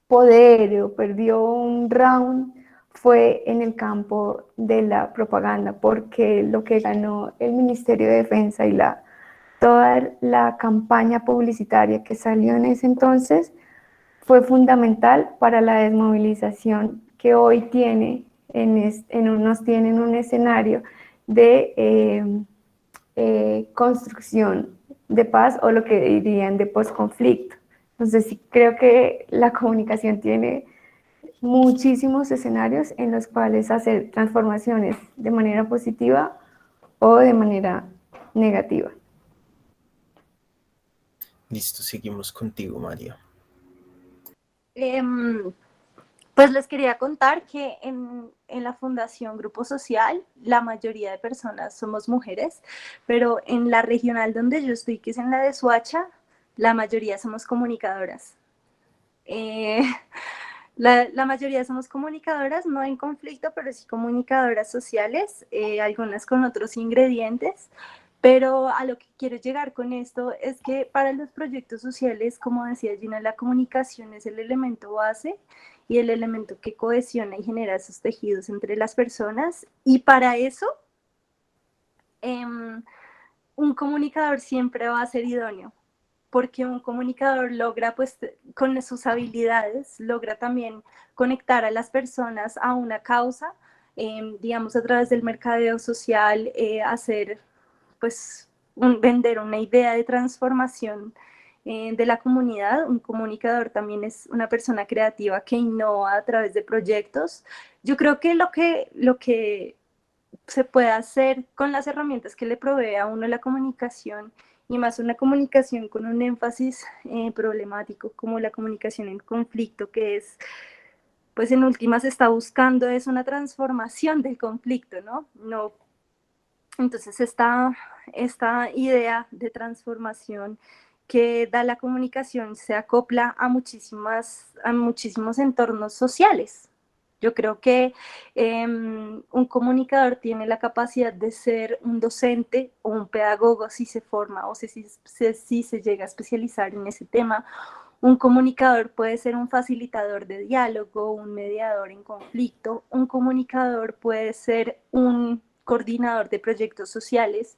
poder o perdió un round fue en el campo de la propaganda, porque lo que ganó el Ministerio de Defensa y toda la campaña publicitaria que salió en ese entonces fue fundamental para la desmovilización que hoy tiene nos tiene en un escenario de construcción de paz o lo que dirían de posconflicto. Entonces sí creo que la comunicación tiene muchísimos escenarios en los cuales hacer transformaciones de manera positiva o de manera negativa. Listo, seguimos contigo, María. Pues les quería contar que en la Fundación Grupo Social la mayoría de personas somos mujeres, pero en la regional donde yo estoy, que es en la de Soacha, la mayoría somos comunicadoras. La mayoría somos comunicadoras, no en conflicto, pero sí comunicadoras sociales, algunas con otros ingredientes. Pero a lo que quiero llegar con esto es que para los proyectos sociales, como decía Gina, la comunicación es el elemento base y el elemento que cohesiona y genera esos tejidos entre las personas. Y para eso, un comunicador siempre va a ser idóneo, porque un comunicador logra, pues, con sus habilidades, logra también conectar a las personas a una causa, digamos, a través del mercadeo social, hacer, pues, vender una idea de transformación de la comunidad. Un comunicador también es una persona creativa que innova a través de proyectos. Yo creo que lo que se puede hacer con las herramientas que le provee a uno la comunicación, y más una comunicación con un énfasis problemático, como la comunicación en conflicto, que es, pues en últimas está buscando es una transformación del conflicto, ¿no? Entonces esta idea de transformación que da la comunicación se acopla a muchísimos entornos sociales. Yo creo que un comunicador tiene la capacidad de ser un docente o un pedagogo si se forma o si se llega a especializar en ese tema. Un comunicador puede ser un facilitador de diálogo, un mediador en conflicto. Un comunicador puede ser un coordinador de proyectos sociales.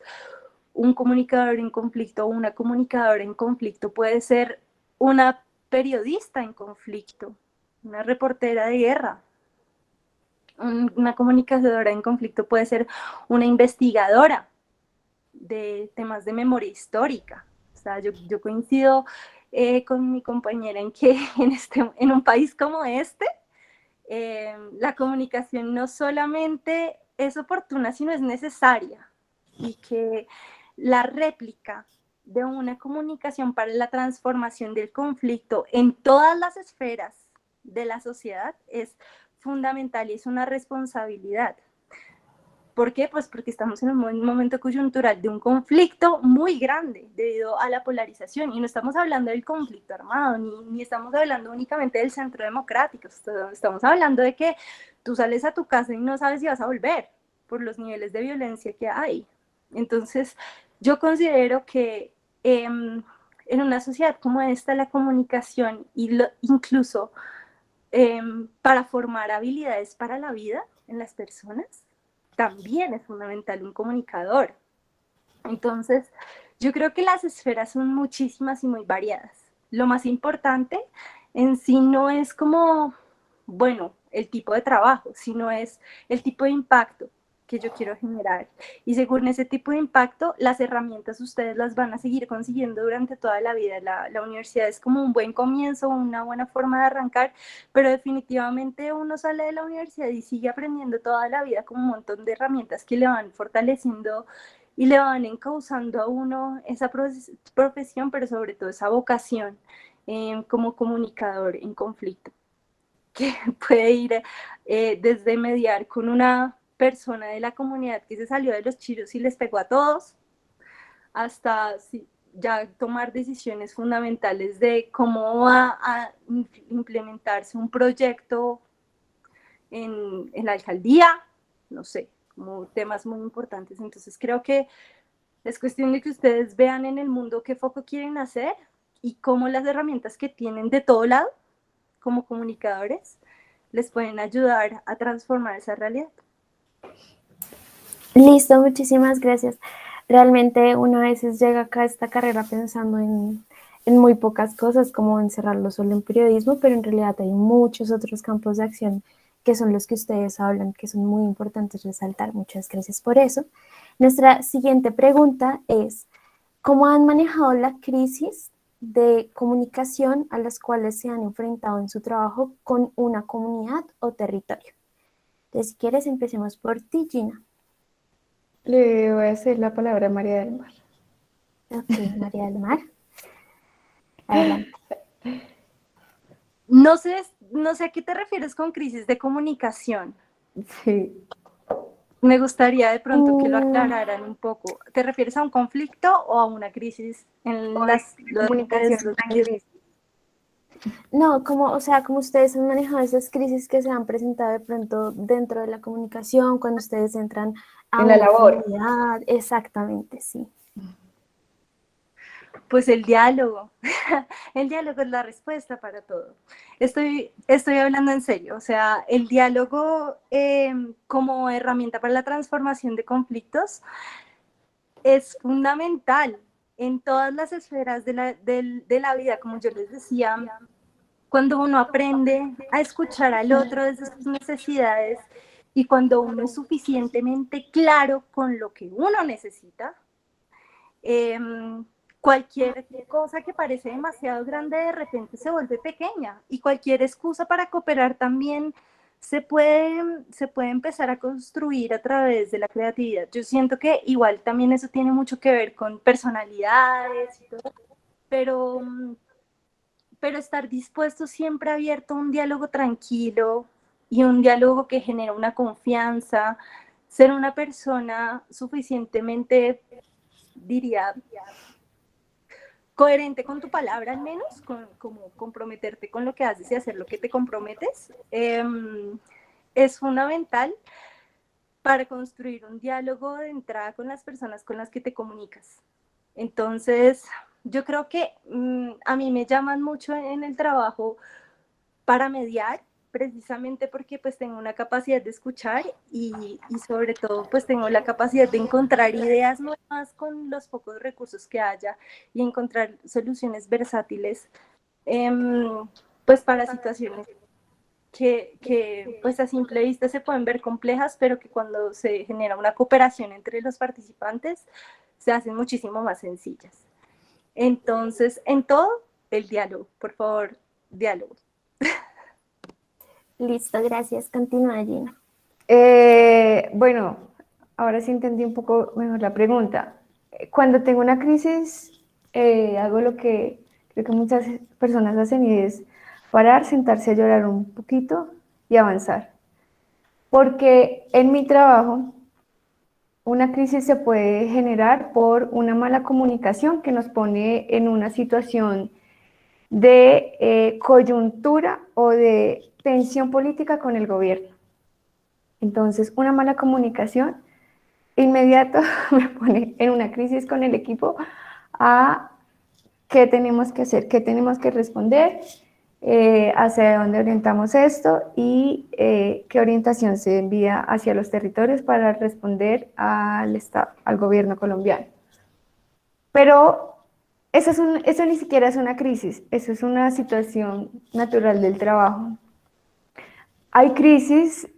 Un comunicador en conflicto o una comunicadora en conflicto puede ser una periodista en conflicto, una reportera de guerra. Una comunicadora en conflicto puede ser una investigadora de temas de memoria histórica. O sea, yo coincido con mi compañera en que en un país como este, la comunicación no solamente es oportuna, sino es necesaria, y que la réplica de una comunicación para la transformación del conflicto en todas las esferas de la sociedad es fundamental y es una responsabilidad. ¿Por qué? Pues porque estamos en un momento coyuntural de un conflicto muy grande debido a la polarización, y no estamos hablando del conflicto armado, ni estamos hablando únicamente del centro democrático, estamos hablando de que tú sales a tu casa y no sabes si vas a volver por los niveles de violencia que hay. Entonces, yo considero que en una sociedad como esta, la comunicación incluso para formar habilidades para la vida en las personas, también es fundamental un comunicador. Entonces, yo creo que las esferas son muchísimas y muy variadas. Lo más importante en sí no es como, bueno, el tipo de trabajo, sino es el tipo de impacto que yo quiero generar. Y según ese tipo de impacto, las herramientas ustedes las van a seguir consiguiendo durante toda la vida. La universidad es como un buen comienzo, una buena forma de arrancar, pero definitivamente uno sale de la universidad y sigue aprendiendo toda la vida con un montón de herramientas que le van fortaleciendo y le van encauzando a uno esa profesión, pero sobre todo esa vocación como comunicador en conflicto, que puede ir desde mediar con una persona de la comunidad que se salió de los chiros y les pegó a todos, hasta ya tomar decisiones fundamentales de cómo va a implementarse un proyecto en la alcaldía, no sé, como temas muy importantes. Entonces creo que es cuestión de que ustedes vean en el mundo qué foco quieren hacer y cómo las herramientas que tienen de todo lado como comunicadores les pueden ayudar a transformar esa realidad. Listo, muchísimas gracias. Realmente uno a veces llega acá a esta carrera pensando en muy pocas cosas, como encerrarlo solo en periodismo, pero en realidad hay muchos otros campos de acción que son los que ustedes hablan, que son muy importantes resaltar. Muchas gracias por eso. Nuestra siguiente pregunta es, ¿cómo han manejado la crisis de comunicación a las cuales se han enfrentado en su trabajo con una comunidad o territorio? Entonces, si quieres, empecemos por ti, Gina. Le voy a hacer la palabra a María del Mar. Ok, María del Mar. Adelante. No sé a qué te refieres con crisis de comunicación. Sí. Me gustaría de pronto que lo aclararan un poco. ¿Te refieres a un conflicto o a una crisis en las comunicación? No, como ustedes han manejado esas crisis que se han presentado de pronto dentro de la comunicación, cuando ustedes entran a en la labor. Comunidad. Exactamente, sí. Pues el diálogo. El diálogo es la respuesta para todo. Estoy hablando en serio. O sea, el diálogo como herramienta para la transformación de conflictos es fundamental en todas las esferas de la vida. Como yo les decía, cuando uno aprende a escuchar al otro desde sus necesidades y cuando uno es suficientemente claro con lo que uno necesita, cualquier cosa que parece demasiado grande de repente se vuelve pequeña, y cualquier excusa para cooperar también se puede empezar a construir a través de la creatividad. Yo siento que igual también eso tiene mucho que ver con personalidades y todo, pero estar dispuesto siempre abierto a un diálogo tranquilo y un diálogo que genera una confianza, ser una persona suficientemente, diría, coherente con tu palabra al menos, como comprometerte con lo que haces y hacer lo que te comprometes, es fundamental para construir un diálogo de entrada con las personas con las que te comunicas. Entonces, yo creo que a mí me llaman mucho en el trabajo para mediar, precisamente porque pues tengo una capacidad de escuchar y sobre todo pues tengo la capacidad de encontrar ideas nuevas con los pocos recursos que haya y encontrar soluciones versátiles pues para situaciones que pues a simple vista se pueden ver complejas, pero que cuando se genera una cooperación entre los participantes se hacen muchísimo más sencillas. Entonces, en todo, el diálogo, por favor, diálogo. Listo, gracias. Continúa, Gina. Bueno, ahora sí entendí un poco mejor la pregunta. Cuando tengo una crisis, hago lo que creo que muchas personas hacen y es parar, sentarse a llorar un poquito y avanzar. Porque en mi trabajo, una crisis se puede generar por una mala comunicación que nos pone en una situación de coyuntura o de tensión política con el gobierno. Entonces, una mala comunicación inmediato me pone en una crisis con el equipo a qué tenemos que hacer, qué tenemos que responder, hacia dónde orientamos esto y qué orientación se envía hacia los territorios para responder al Estado, al gobierno colombiano. Pero eso ni siquiera es una crisis, eso es una situación natural del trabajo. Hay crisis,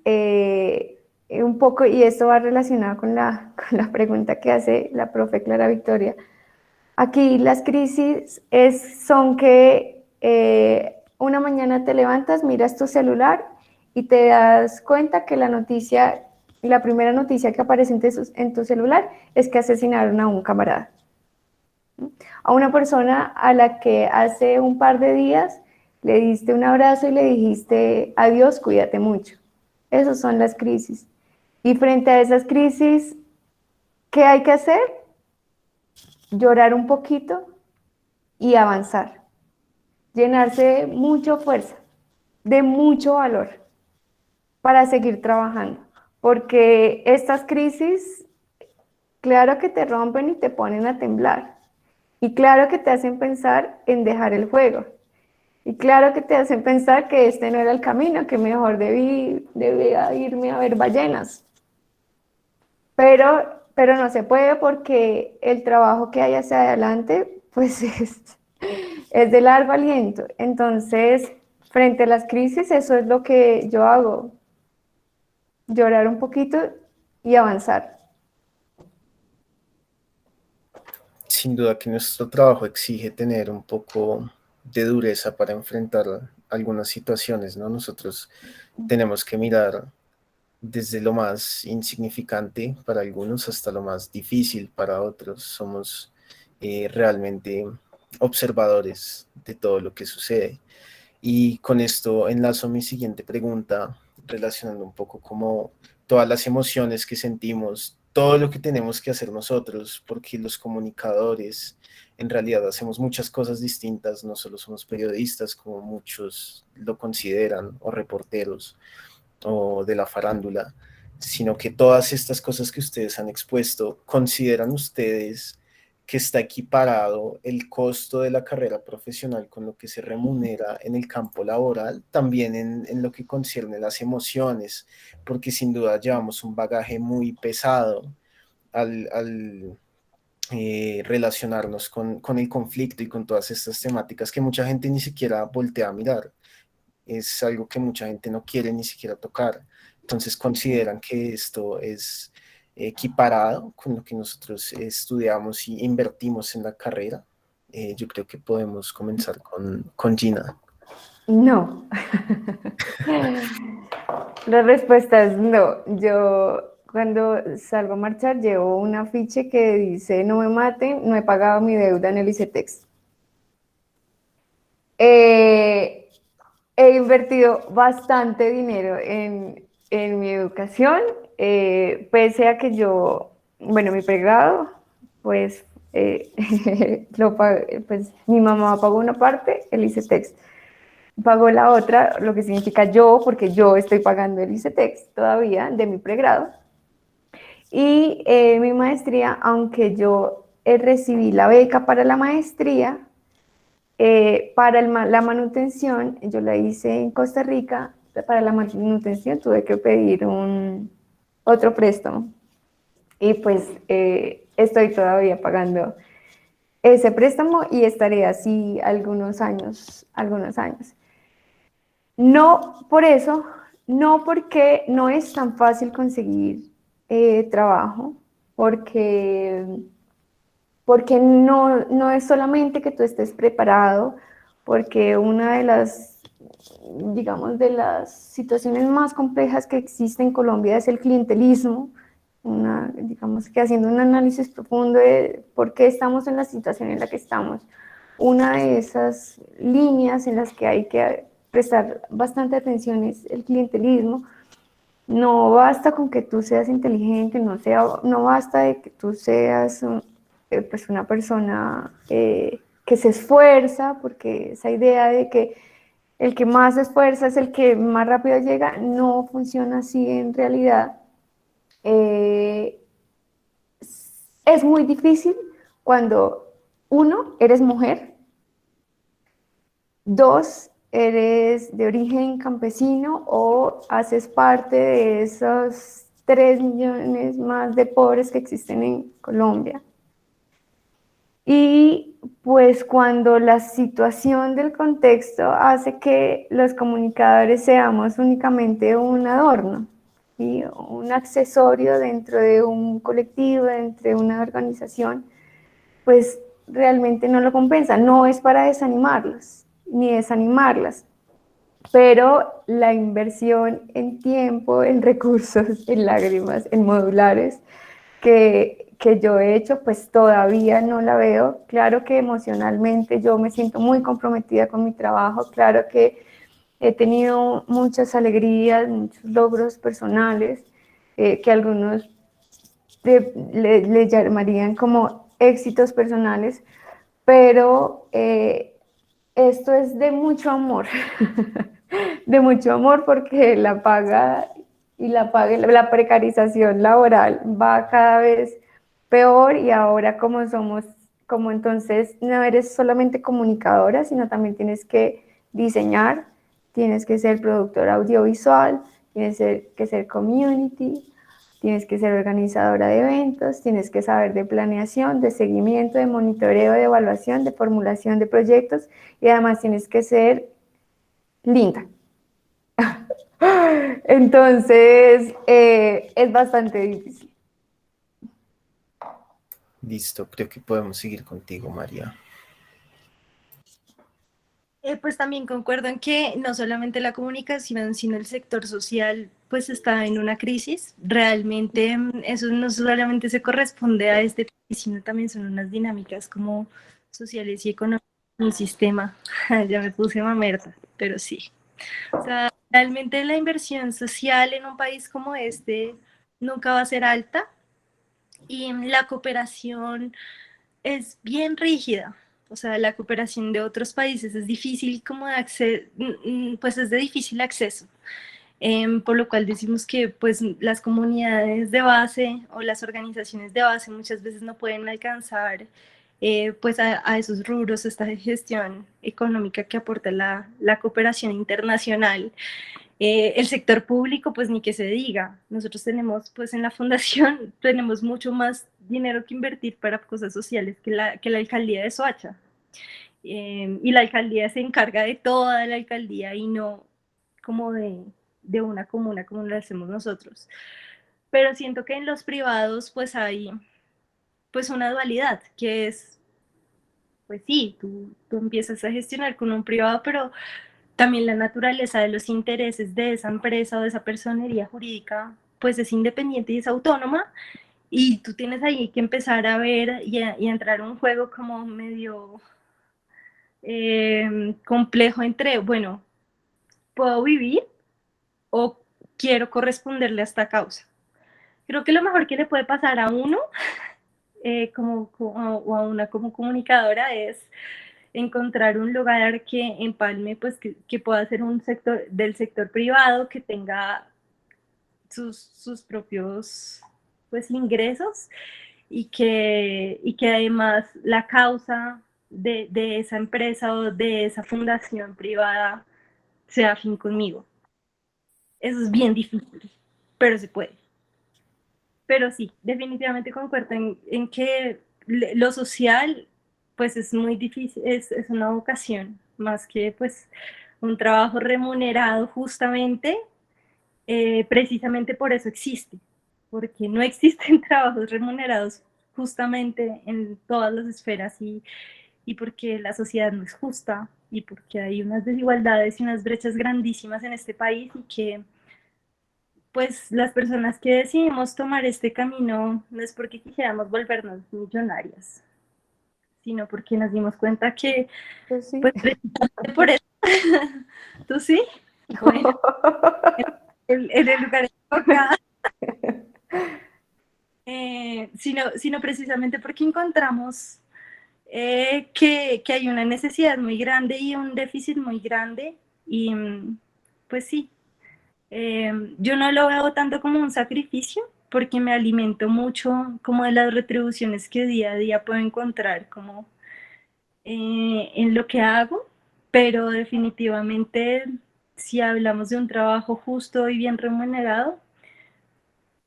un poco, y esto va relacionado con la pregunta que hace la profe Clara Victoria. Aquí las crisis son que una mañana te levantas, miras tu celular y te das cuenta que la primera noticia que aparece en tu celular es que asesinaron a un camarada. A una persona a la que hace un par de días le diste un abrazo y le dijiste adiós, cuídate mucho. Esas son las crisis. Y frente a esas crisis, ¿qué hay que hacer? Llorar un poquito y avanzar. Llenarse de mucha fuerza, de mucho valor para seguir trabajando. Porque estas crisis, claro que te rompen y te ponen a temblar. Y claro que te hacen pensar en dejar el juego. Y claro que te hacen pensar que este no era el camino, que mejor debía irme a ver ballenas. Pero no se puede porque el trabajo que hay hacia adelante, pues es de largo aliento. Entonces, frente a las crisis, eso es lo que yo hago. Llorar un poquito y avanzar. Sin duda que nuestro trabajo exige tener un poco de dureza para enfrentar algunas situaciones, ¿no? Nosotros tenemos que mirar desde lo más insignificante para algunos hasta lo más difícil para otros. Somos realmente observadores de todo lo que sucede. Y con esto enlazo mi siguiente pregunta, relacionando un poco como todas las emociones que sentimos, todo lo que tenemos que hacer nosotros, porque los comunicadores en realidad hacemos muchas cosas distintas, no solo somos periodistas como muchos lo consideran, o reporteros, o de la farándula, sino que todas estas cosas que ustedes han expuesto, ¿consideran ustedes que está equiparado el costo de la carrera profesional con lo que se remunera en el campo laboral, también en lo que concierne las emociones? Porque sin duda llevamos un bagaje muy pesado al relacionarnos con el conflicto y con todas estas temáticas que mucha gente ni siquiera voltea a mirar. Es algo que mucha gente no quiere ni siquiera tocar. Entonces, ¿consideran que esto es equiparado con lo que nosotros estudiamos y invertimos en la carrera? Yo creo que podemos comenzar con Gina. No. La respuesta es no. Yo cuando salgo a marchar llevo un afiche que dice no me maten, no he pagado mi deuda en el ICETEX. He invertido bastante dinero en mi educación, pese a que yo, bueno, mi pregrado, pues, pues mi mamá pagó una parte, el ICETEX pagó la otra, lo que significa yo, porque yo estoy pagando el ICETEX todavía de mi pregrado. Y mi maestría, aunque yo recibí la beca para la maestría, para la manutención, yo la hice en Costa Rica, para la manutención tuve que pedir otro préstamo y pues estoy todavía pagando ese préstamo y estaré así algunos años, algunos años. No por eso, no porque no es tan fácil conseguir trabajo, porque no es solamente que tú estés preparado, porque una de las, digamos, de las situaciones más complejas que existe en Colombia es el clientelismo, digamos que haciendo un análisis profundo de por qué estamos en la situación en la que estamos. Una de esas líneas en las que hay que prestar bastante atención es el clientelismo. No basta con que tú seas inteligente, no basta de que tú seas pues una persona que se esfuerza, porque esa idea de que el que más se esfuerza es el que más rápido llega, no funciona así en realidad. Es muy difícil cuando, uno, eres mujer, dos, eres de origen campesino o haces parte de esos 3 millones más de pobres que existen en Colombia. Y pues cuando la situación del contexto hace que los comunicadores seamos únicamente un adorno, ¿sí? Un accesorio dentro de un colectivo, dentro de una organización, pues realmente no lo compensa. No es para desanimarlos ni desanimarlas, pero la inversión en tiempo, en recursos, en lágrimas, en modulares que yo he hecho, pues todavía no la veo. Claro que emocionalmente yo me siento muy comprometida con mi trabajo, claro que he tenido muchas alegrías, muchos logros personales, que algunos le llamarían como éxitos personales, pero esto es de mucho amor, de mucho amor porque la paga y la precarización laboral va cada vez peor y ahora como entonces no eres solamente comunicadora, sino también tienes que diseñar, tienes que ser productora audiovisual, tienes que ser community, tienes que ser organizadora de eventos, tienes que saber de planeación, de seguimiento, de monitoreo, de evaluación, de formulación de proyectos y además tienes que ser linda. Entonces, es bastante difícil. Listo, creo que podemos seguir contigo, María. Pues también concuerdo en que no solamente la comunicación, sino el sector social, pues está en una crisis. Realmente eso no solamente se corresponde a este país, sino también son unas dinámicas como sociales y económicas, un sistema. Ya me puse mamerta, pero sí. O sea, realmente la inversión social en un país como este nunca va a ser alta y la cooperación es bien rígida. O sea, la cooperación de otros países es difícil como de pues es de difícil acceso. Por lo cual decimos que pues las comunidades de base o las organizaciones de base muchas veces no pueden alcanzar pues a esos rubros, esta gestión económica que aporta la cooperación internacional. El sector público, pues ni que se diga. Nosotros tenemos, pues en la fundación, tenemos mucho más dinero que invertir para cosas sociales que la alcaldía de Soacha. Y la alcaldía se encarga de toda la alcaldía y no como de una comuna como lo hacemos nosotros. Pero siento que en los privados, pues hay pues una dualidad, que es, pues sí, tú empiezas a gestionar con un privado, pero también la naturaleza de los intereses de esa empresa o de esa personería jurídica, pues es independiente y es autónoma, y tú tienes ahí que empezar a ver y a entrar a un juego como medio complejo entre, bueno, ¿puedo vivir o quiero corresponderle a esta causa? Creo que lo mejor que le puede pasar a uno o a una como comunicadora es encontrar un lugar que empalme, pues que pueda ser un sector del sector privado, que tenga sus propios pues ingresos y que además la causa de esa empresa o de esa fundación privada sea afín conmigo. Eso es bien difícil, pero se puede. Pero sí, definitivamente concuerdo en que lo social pues es muy difícil, es una vocación, más que pues un trabajo remunerado justamente, precisamente por eso existe, porque no existen trabajos remunerados justamente en todas las esferas y porque la sociedad no es justa y porque hay unas desigualdades y unas brechas grandísimas en este país y que pues las personas que decidimos tomar este camino no es porque quisiéramos volvernos millonarias, sino porque nos dimos cuenta que, pues precisamente por eso, ¿tú sí? Bueno, en el lugar equivocado. Sino precisamente porque encontramos que hay una necesidad muy grande y un déficit muy grande y pues sí, yo no lo veo tanto como un sacrificio porque me alimento mucho como de las retribuciones que día a día puedo encontrar como en lo que hago, pero definitivamente si hablamos de un trabajo justo y bien remunerado,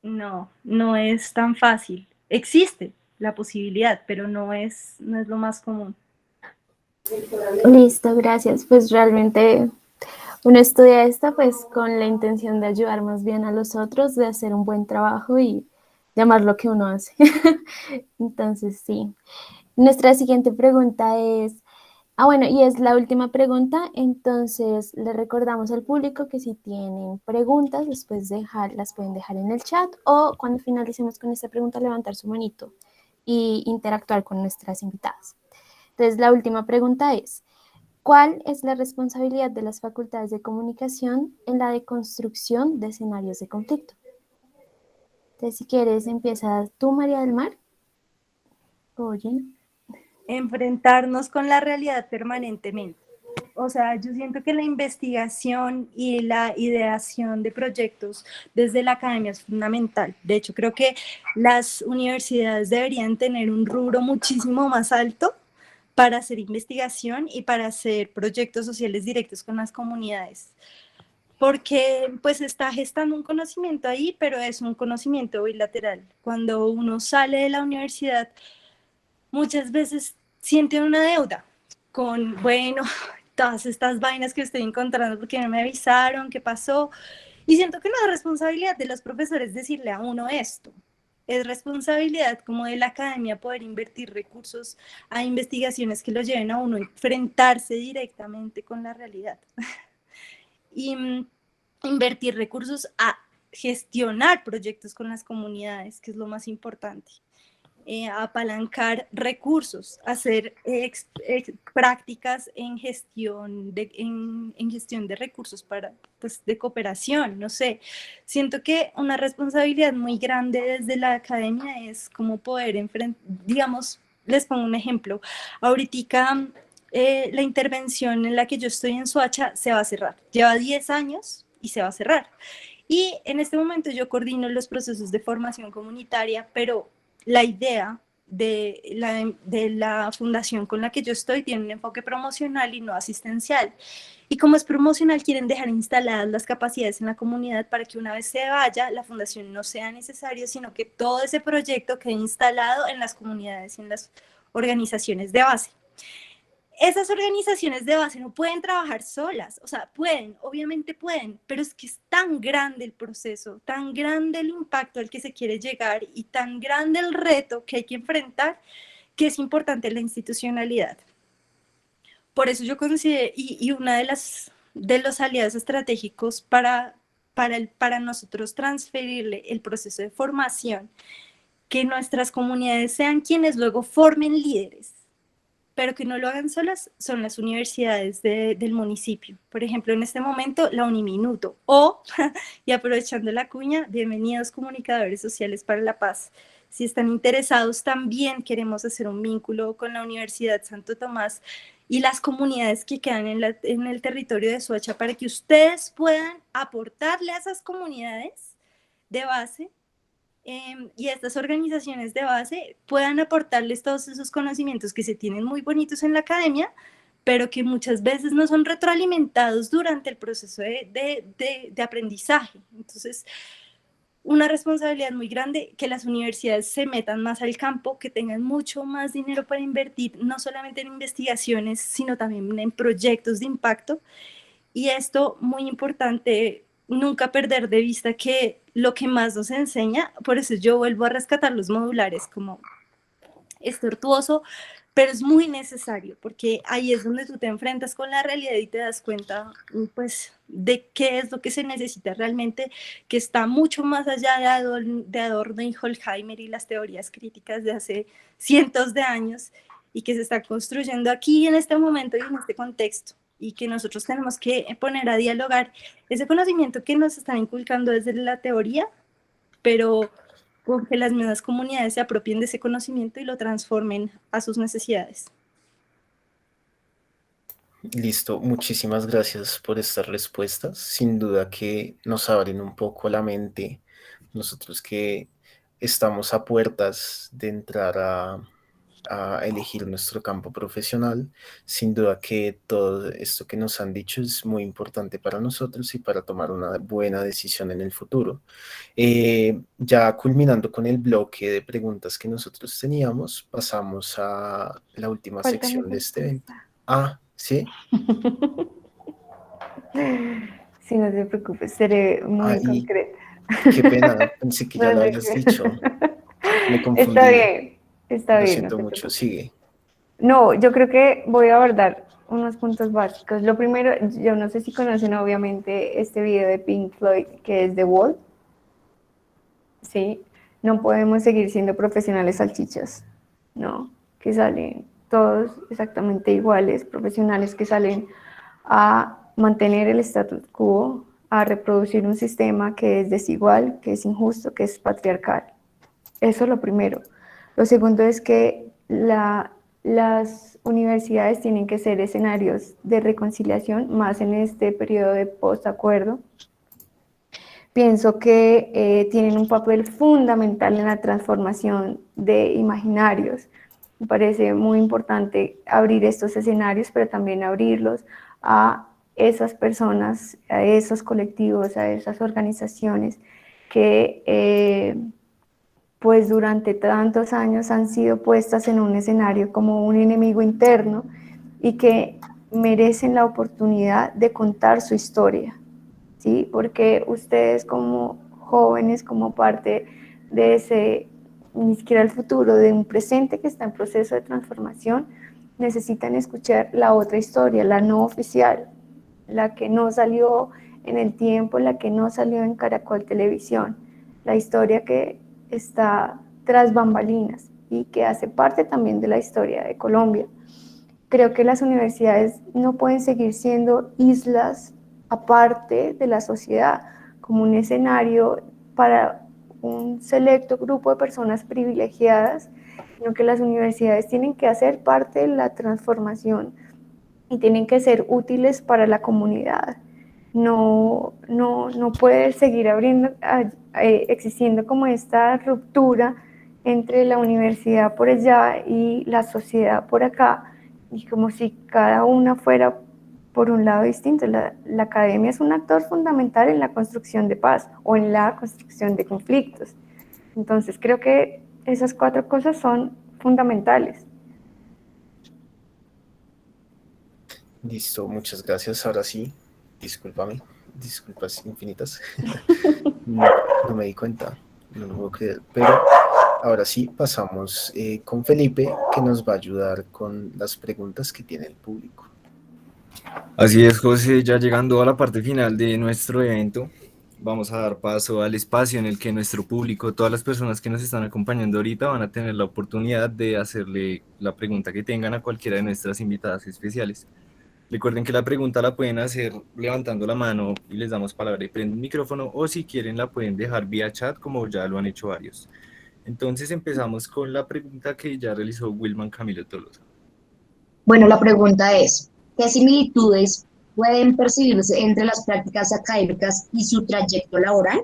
no es tan fácil. Existe la posibilidad, pero no es lo más común. Listo, gracias. Pues realmente uno estudia esto pues con la intención de ayudar más bien a los otros, de hacer un buen trabajo y llamar lo que uno hace. Entonces, sí. Nuestra siguiente pregunta es, bueno, y es la última pregunta, entonces le recordamos al público que si tienen preguntas, las pueden dejar en el chat o cuando finalicemos con esta pregunta levantar su manito y interactuar con nuestras invitadas. Entonces, la última pregunta es, ¿cuál es la responsabilidad de las facultades de comunicación en la deconstrucción de escenarios de conflicto? Entonces, si quieres, empieza tú, María del Mar. Oye. Enfrentarnos con la realidad permanentemente. O sea, yo siento que la investigación y la ideación de proyectos desde la academia es fundamental. De hecho, creo que las universidades deberían tener un rubro muchísimo más alto para hacer investigación y para hacer proyectos sociales directos con las comunidades. Porque pues está gestando un conocimiento ahí, pero es un conocimiento bilateral. Cuando uno sale de la universidad, muchas veces siente una deuda con, bueno, todas estas vainas que estoy encontrando porque no me avisaron, qué pasó. Y siento que no es responsabilidad de los profesores decirle a uno esto. Es responsabilidad como de la academia poder invertir recursos a investigaciones que lo lleven a uno a enfrentarse directamente con la realidad. Y invertir recursos a gestionar proyectos con las comunidades, que es lo más importante. Apalancar recursos, hacer prácticas en gestión de recursos para, pues, de cooperación, no sé. Siento que una responsabilidad muy grande desde la academia es como poder enfrentar, digamos, les pongo un ejemplo, ahorita la intervención en la que yo estoy en Soacha se va a cerrar, lleva 10 años y se va a cerrar. Y en este momento yo coordino los procesos de formación comunitaria, pero la idea de la fundación con la que yo estoy tiene un enfoque promocional y no asistencial. Y como es promocional, quieren dejar instaladas las capacidades en la comunidad para que una vez se vaya, la fundación no sea necesaria, sino que todo ese proyecto quede instalado en las comunidades y en las organizaciones de base. Esas organizaciones de base no pueden trabajar solas, o sea, pueden, obviamente pueden, pero es que es tan grande el proceso, tan grande el impacto al que se quiere llegar y tan grande el reto que hay que enfrentar, que es importante la institucionalidad. Por eso yo considero, y una de las de los aliados estratégicos para nosotros transferirle el proceso de formación, que nuestras comunidades sean quienes luego formen líderes, pero que no lo hagan solas, son las universidades del municipio. Por ejemplo, en este momento, la Uniminuto, y aprovechando la cuña, bienvenidos comunicadores sociales para la paz. Si están interesados, también queremos hacer un vínculo con la Universidad Santo Tomás y las comunidades que quedan en el territorio de Soacha para que ustedes puedan aportarle a esas comunidades de base y a estas organizaciones de base puedan aportarles todos esos conocimientos que se tienen muy bonitos en la academia, pero que muchas veces no son retroalimentados durante el proceso de aprendizaje. Entonces, una responsabilidad muy grande, que las universidades se metan más al campo, que tengan mucho más dinero para invertir, no solamente en investigaciones, sino también en proyectos de impacto. Y esto, muy importante, nunca perder de vista que lo que más nos enseña, por eso yo vuelvo a rescatar los modulares, como es tortuoso, pero es muy necesario, porque ahí es donde tú te enfrentas con la realidad y te das cuenta, pues, de qué es lo que se necesita realmente, que está mucho más allá de Adorno y Horkheimer y las teorías críticas de hace cientos de años, y que se está construyendo aquí en este momento y en este contexto, y que nosotros tenemos que poner a dialogar ese conocimiento que nos están inculcando desde la teoría, pero con que las mismas comunidades se apropien de ese conocimiento y lo transformen a sus necesidades. Listo, muchísimas gracias por estas respuestas. Sin duda que nos abren un poco la mente, nosotros que estamos a puertas de entrar a elegir nuestro campo profesional. Sin duda que todo esto que nos han dicho es muy importante para nosotros y para tomar una buena decisión en el futuro. Ya culminando con el bloque de preguntas que nosotros teníamos, pasamos a la última Falta sección mi de este evento. ¿Sí? Sí, no te preocupes, seré muy concreta. Qué pena, pensé que ya No lo sé habías qué. dicho. Me confundí. Está Lo bien, siento no te mucho, preocupes. sigue. No, yo creo que voy a abordar unos puntos básicos. Lo primero, yo no sé si conocen obviamente este video de Pink Floyd que es The Wall. Sí, no podemos seguir siendo profesionales salchichas, ¿no? Que salen todos exactamente iguales, profesionales que salen a mantener el status quo, a reproducir un sistema que es desigual, que es injusto, que es patriarcal. Eso es lo primero. Lo segundo es que las universidades tienen que ser escenarios de reconciliación, más en este periodo de postacuerdo. Pienso que tienen un papel fundamental en la transformación de imaginarios. Me parece muy importante abrir estos escenarios, pero también abrirlos a esas personas, a esos colectivos, a esas organizaciones que pues durante tantos años han sido puestas en un escenario como un enemigo interno y que merecen la oportunidad de contar su historia, ¿sí? Porque ustedes como jóvenes, como parte de ese, ni siquiera el futuro, de un presente que está en proceso de transformación, necesitan escuchar la otra historia, la no oficial, la que no salió en El Tiempo, la que no salió en Caracol Televisión, la historia que está tras bambalinas y que hace parte también de la historia de Colombia. Creo que las universidades no pueden seguir siendo islas aparte de la sociedad, como un escenario para un selecto grupo de personas privilegiadas, sino que las universidades tienen que hacer parte de la transformación y tienen que ser útiles para la comunidad. No puede seguir existiendo como esta ruptura entre la universidad por allá y la sociedad por acá, y como si cada una fuera por un lado distinto. La academia es un actor fundamental en la construcción de paz o en la construcción de conflictos. Entonces creo que esas 4 cosas son fundamentales. Listo, muchas gracias. Ahora sí, discúlpame, disculpas infinitas. No me di cuenta, no lo puedo creer. Pero ahora sí, pasamos con Felipe, que nos va a ayudar con las preguntas que tiene el público. Así es, José, ya llegando a la parte final de nuestro evento, vamos a dar paso al espacio en el que nuestro público, todas las personas que nos están acompañando ahorita, van a tener la oportunidad de hacerle la pregunta que tengan a cualquiera de nuestras invitadas especiales. Recuerden que la pregunta la pueden hacer levantando la mano y les damos palabra y prenden el micrófono, o si quieren la pueden dejar vía chat, como ya lo han hecho varios. Entonces empezamos con la pregunta que ya realizó Wilman Camilo Tolosa. Bueno, la pregunta es, ¿qué similitudes pueden percibirse entre las prácticas académicas y su trayecto laboral?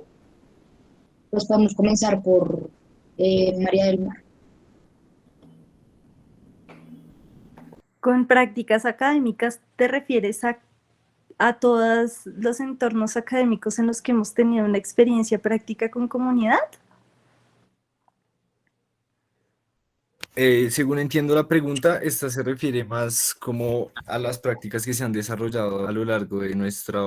Pues podemos comenzar por María del Mar. Con prácticas académicas, ¿te refieres a todos los entornos académicos en los que hemos tenido una experiencia práctica con comunidad? Según entiendo la pregunta, esta se refiere más como a las prácticas que se han desarrollado a lo largo de nuestra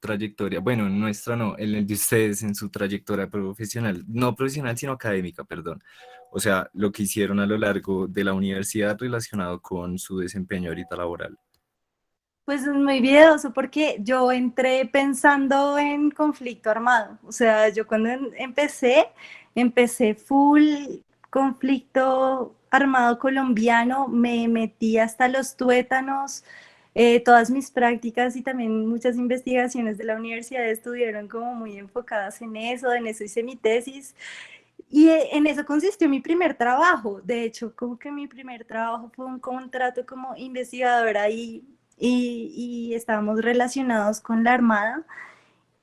trayectoria. Bueno, nuestra no, en el de ustedes en su trayectoria profesional, no profesional, sino académica, perdón. O sea, lo que hicieron a lo largo de la universidad relacionado con su desempeño ahorita laboral. Pues es muy miedoso porque yo entré pensando en conflicto armado. O sea, yo cuando empecé full conflicto armado colombiano, me metí hasta los tuétanos. Todas mis prácticas y también muchas investigaciones de la universidad estuvieron como muy enfocadas en eso hice mi tesis. Y en eso consistió mi primer trabajo. De hecho, como que mi primer trabajo fue un contrato como investigadora y estábamos relacionados con la Armada.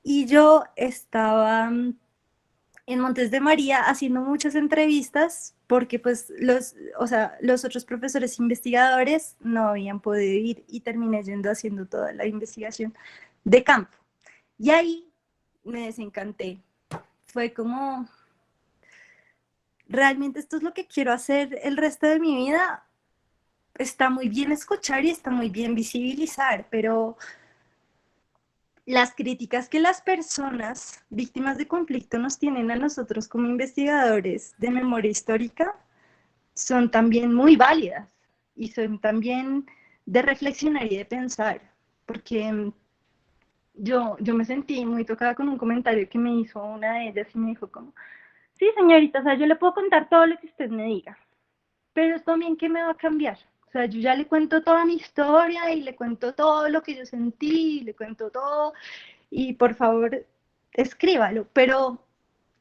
Y yo estaba en Montes de María haciendo muchas entrevistas porque pues los otros profesores investigadores no habían podido ir y terminé yendo haciendo toda la investigación de campo. Y ahí me desencanté. Fue como, ¿realmente esto es lo que quiero hacer el resto de mi vida? Está muy bien escuchar y está muy bien visibilizar, pero las críticas que las personas víctimas de conflicto nos tienen a nosotros como investigadores de memoria histórica son también muy válidas y son también de reflexionar y de pensar, porque yo me sentí muy tocada con un comentario que me hizo una de ellas y me dijo como, sí señorita, o sea, yo le puedo contar todo lo que usted me diga, pero esto también, ¿qué me va a cambiar? O sea, yo ya le cuento toda mi historia y le cuento todo lo que yo sentí, y le cuento todo, y por favor, escríbalo, pero,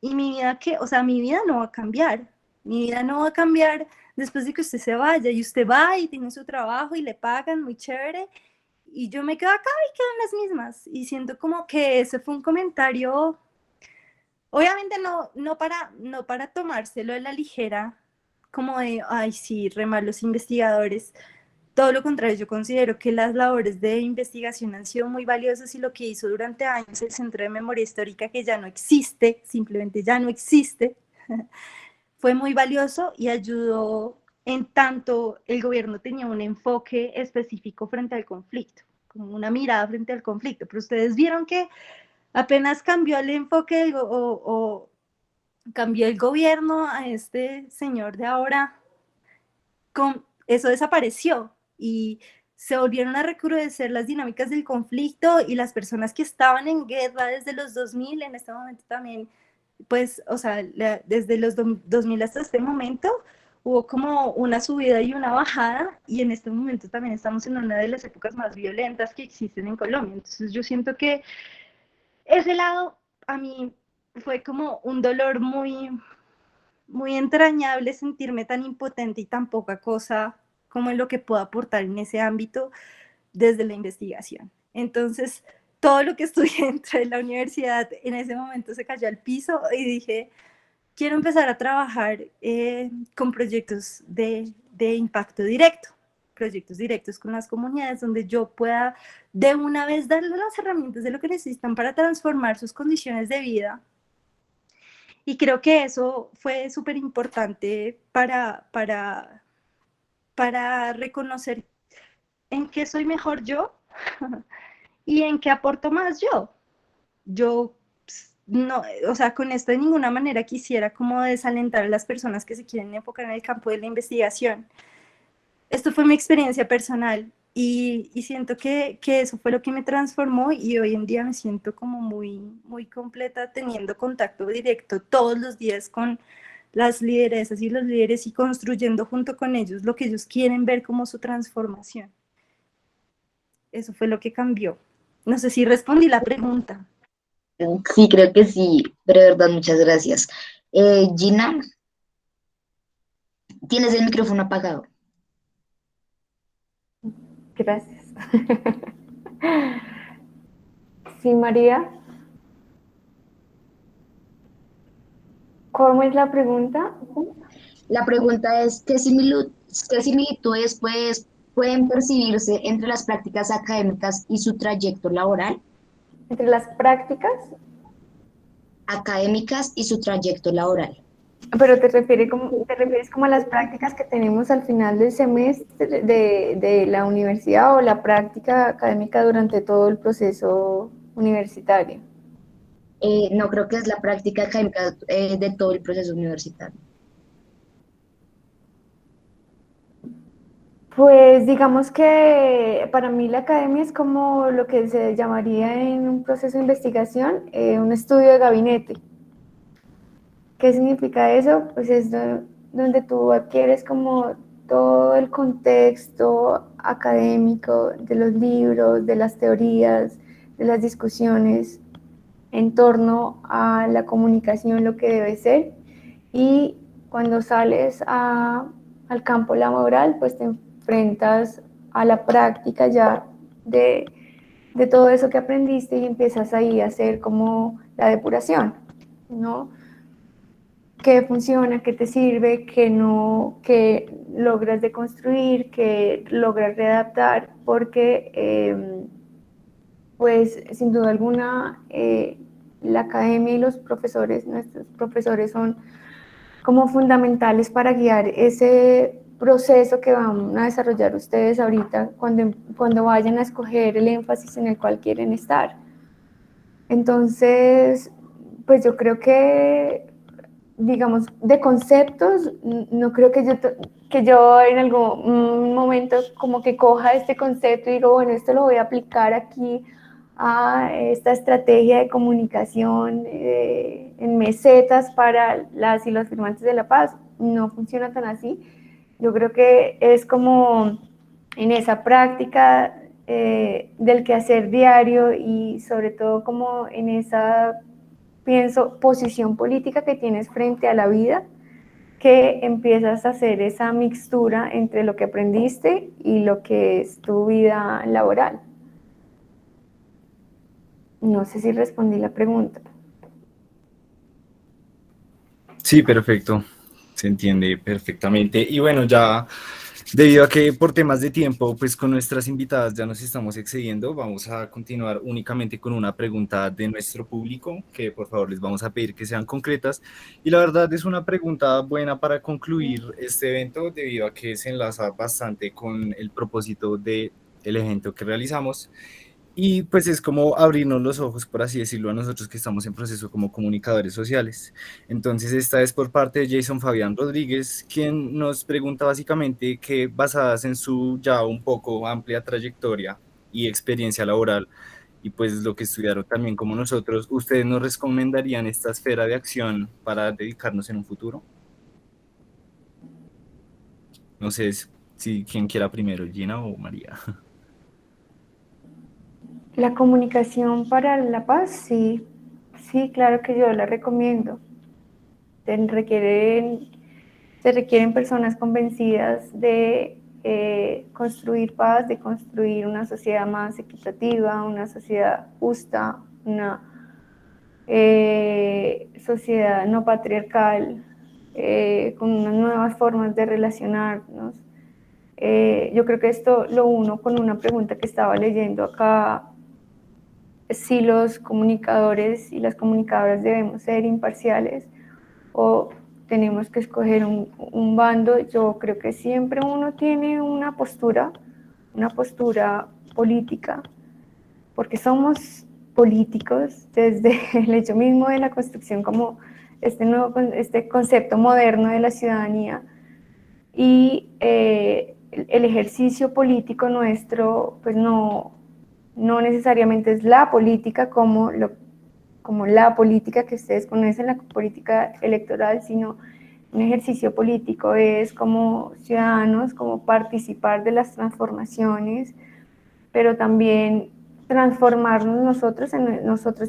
¿y mi vida qué? O sea, mi vida no va a cambiar, mi vida no va a cambiar después de que usted se vaya, y usted va y tiene su trabajo y le pagan muy chévere, y yo me quedo acá y quedo en las mismas, y siento como que ese fue un comentario, obviamente no para tomárselo a la ligera, como de, ay, sí, re mal los investigadores. Todo lo contrario, yo considero que las labores de investigación han sido muy valiosas y lo que hizo durante años el Centro de Memoria Histórica, que ya no existe, simplemente ya no existe, fue muy valioso y ayudó en tanto el gobierno tenía un enfoque específico frente al conflicto, como una mirada frente al conflicto. Pero ustedes vieron que apenas cambió el enfoque o cambió el gobierno a este señor de ahora, eso desapareció y se volvieron a recrudecer las dinámicas del conflicto y las personas que estaban en guerra desde los 2000, en este momento también, pues, o sea, desde los 2000 hasta este momento, hubo como una subida y una bajada y en este momento también estamos en una de las épocas más violentas que existen en Colombia. Entonces yo siento que ese lado a mí fue como un dolor muy, muy entrañable sentirme tan impotente y tan poca cosa como en lo que puedo aportar en ese ámbito desde la investigación. Entonces, todo lo que estudié dentro de la universidad en ese momento se cayó al piso y dije, quiero empezar a trabajar con proyectos de impacto directo, proyectos directos con las comunidades donde yo pueda de una vez darles las herramientas de lo que necesitan para transformar sus condiciones de vida. Y creo que eso fue súper importante para reconocer en qué soy mejor yo y en qué aporto más yo. Yo no, o sea, con esto de ninguna manera quisiera como desalentar a las personas que se quieren enfocar en el campo de la investigación. Esto fue mi experiencia personal y siento que eso fue lo que me transformó y hoy en día me siento como muy completa teniendo contacto directo todos los días con las lideresas y los líderes y construyendo junto con ellos lo que ellos quieren ver como su transformación. Eso fue lo que cambió. No sé si respondí la pregunta. Sí, creo que sí, pero de verdad, muchas gracias. Gina, tienes el micrófono apagado. Gracias. Sí, María. ¿Cómo es la pregunta? La pregunta es, qué similitudes pueden percibirse entre las prácticas académicas y su trayecto laboral? ¿Entre las prácticas? Académicas y su trayecto laboral. Pero te refieres como a las prácticas que tenemos al final del semestre de la universidad o la práctica académica durante todo el proceso universitario. No, creo que es la práctica académica de todo el proceso universitario. Pues digamos que para mí la academia es como lo que se llamaría en un proceso de investigación un estudio de gabinete. ¿Qué significa eso? Pues es donde tú adquieres como todo el contexto académico de los libros, de las teorías, de las discusiones en torno a la comunicación, lo que debe ser, y cuando sales al campo laboral, pues te enfrentas a la práctica ya de todo eso que aprendiste y empiezas ahí a hacer como la depuración, ¿no? ¿Qué funciona, qué te sirve, qué no, qué logras deconstruir, qué logras readaptar? Porque pues sin duda alguna la academia y los profesores, nuestros profesores son como fundamentales para guiar ese proceso que van a desarrollar ustedes ahorita cuando vayan a escoger el énfasis en el cual quieren estar. Entonces, pues yo creo que, digamos, de conceptos, no creo que yo en algún momento como que coja este concepto y digo, bueno, esto lo voy a aplicar aquí a esta estrategia de comunicación en mesetas para las y los firmantes de la paz. No funciona tan así. Yo creo que es como en esa práctica del quehacer diario y sobre todo como en esa, pienso, posición política que tienes frente a la vida, que empiezas a hacer esa mixtura entre lo que aprendiste y lo que es tu vida laboral. No sé si respondí la pregunta. Sí, perfecto. Se entiende perfectamente. Y bueno, ya debido a que por temas de tiempo, pues con nuestras invitadas ya nos estamos excediendo, vamos a continuar únicamente con una pregunta de nuestro público, que por favor les vamos a pedir que sean concretas. Y la verdad es una pregunta buena para concluir este evento, debido a que se enlaza bastante con el propósito del evento que realizamos. Y pues es como abrirnos los ojos, por así decirlo, a nosotros que estamos en proceso como comunicadores sociales. Entonces esta es por parte de Jason Fabián Rodríguez, quien nos pregunta básicamente que basadas en su ya un poco amplia trayectoria y experiencia laboral, y pues lo que estudiaron también como nosotros, ¿ustedes nos recomendarían esta esfera de acción para dedicarnos en un futuro? No sé si quién quiera primero, Gina o María. La comunicación para la paz, sí, claro que yo la recomiendo. Se requieren personas convencidas de construir paz, de construir una sociedad más equitativa, una sociedad justa, una sociedad no patriarcal, con unas nuevas formas de relacionarnos. Yo creo que esto lo uno con una pregunta que estaba leyendo acá, si los comunicadores y las comunicadoras debemos ser imparciales o tenemos que escoger un bando. Yo creo que siempre uno tiene una postura política, porque somos políticos desde el hecho mismo de la construcción como este concepto moderno de la ciudadanía. Y el ejercicio político nuestro, pues no necesariamente es la política como la política que ustedes conocen, la política electoral, sino un ejercicio político es como ciudadanos, como participar de las transformaciones, pero también transformarnos nosotros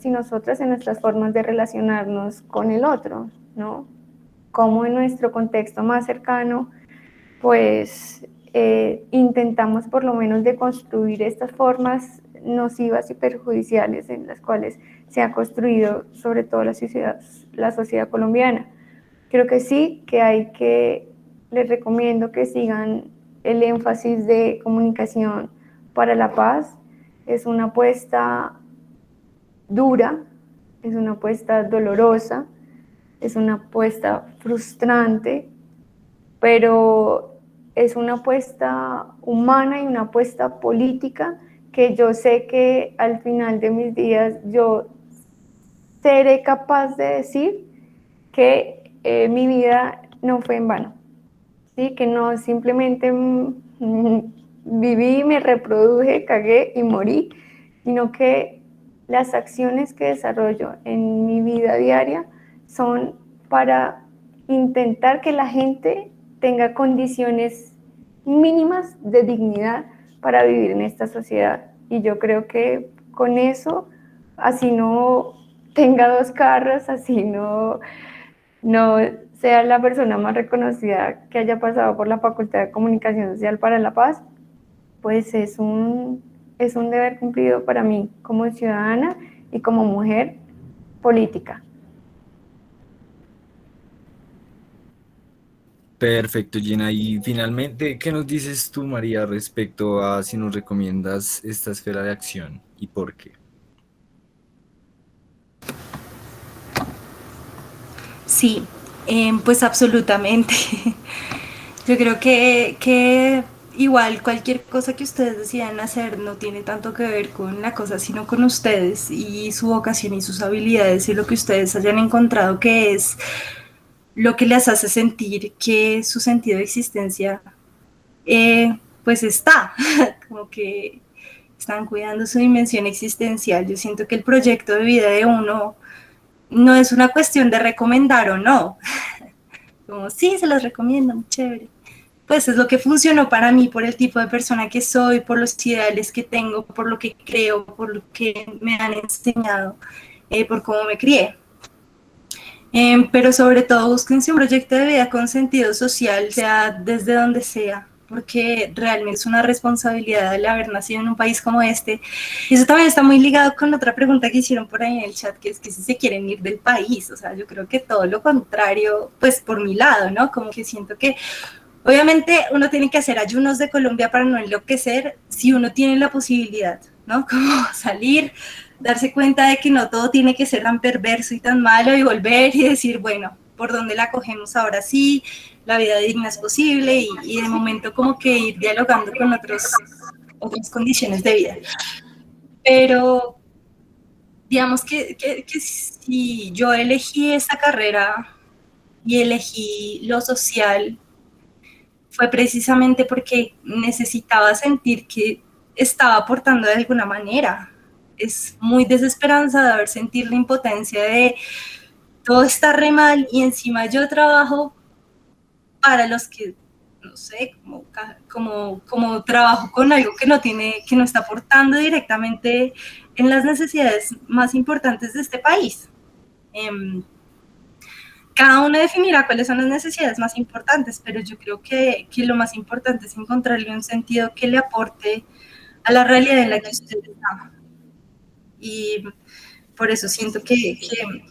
y nosotras en nuestras formas de relacionarnos con el otro, ¿no? Como en nuestro contexto más cercano, pues intentamos por lo menos deconstruir estas formas nocivas y perjudiciales en las cuales se ha construido sobre todo la sociedad colombiana. Creo que sí, les recomiendo que sigan el énfasis de comunicación para la paz. Es una apuesta dura, es una apuesta dolorosa, es una apuesta frustrante, pero es una apuesta humana y una apuesta política que yo sé que al final de mis días yo seré capaz de decir que mi vida no fue en vano, ¿sí? Que no simplemente viví, me reproduje, cagué y morí, sino que las acciones que desarrollo en mi vida diaria son para intentar que la gente tenga condiciones mínimas de dignidad para vivir en esta sociedad. Y yo creo que con eso, así no tenga 2 carros, así no sea la persona más reconocida que haya pasado por la Facultad de Comunicación Social para la Paz, pues es un deber cumplido para mí como ciudadana y como mujer política. Perfecto, Gina. Y finalmente, ¿qué nos dices tú, María, respecto a si nos recomiendas esta esfera de acción y por qué? Sí, pues absolutamente. Yo creo que igual cualquier cosa que ustedes decidan hacer no tiene tanto que ver con la cosa, sino con ustedes y su vocación y sus habilidades y lo que ustedes hayan encontrado que es lo que les hace sentir que su sentido de existencia pues está, como que están cuidando su dimensión existencial. Yo siento que el proyecto de vida de uno no es una cuestión de recomendar o no, como sí, se los recomiendo, muy chévere. Pues es lo que funcionó para mí por el tipo de persona que soy, por los ideales que tengo, por lo que creo, por lo que me han enseñado, por cómo me crié. Pero sobre todo búsquense un proyecto de vida con sentido social, sea desde donde sea, porque realmente es una responsabilidad el haber nacido en un país como este. Y eso también está muy ligado con otra pregunta que hicieron por ahí en el chat, que es que si se quieren ir del país. O sea, yo creo que todo lo contrario, pues por mi lado, ¿no? Como que siento que obviamente uno tiene que hacer ayunos de Colombia para no enloquecer si uno tiene la posibilidad, ¿no? Como salir, darse cuenta de que no todo tiene que ser tan perverso y tan malo y volver y decir, bueno, ¿por dónde la cogemos ahora sí? La vida digna es posible y de momento como que ir dialogando con otras condiciones de vida. Pero digamos que si yo elegí esta carrera y elegí lo social, fue precisamente porque necesitaba sentir que estaba aportando de alguna manera. Es muy desesperanzador sentir la impotencia de todo está re mal y encima yo trabajo para los que, no sé, como trabajo con algo que no está aportando directamente en las necesidades más importantes de este país. Cada uno definirá cuáles son las necesidades más importantes, pero yo creo que lo más importante es encontrarle un sentido que le aporte a la realidad en la que usted está. Y por eso siento que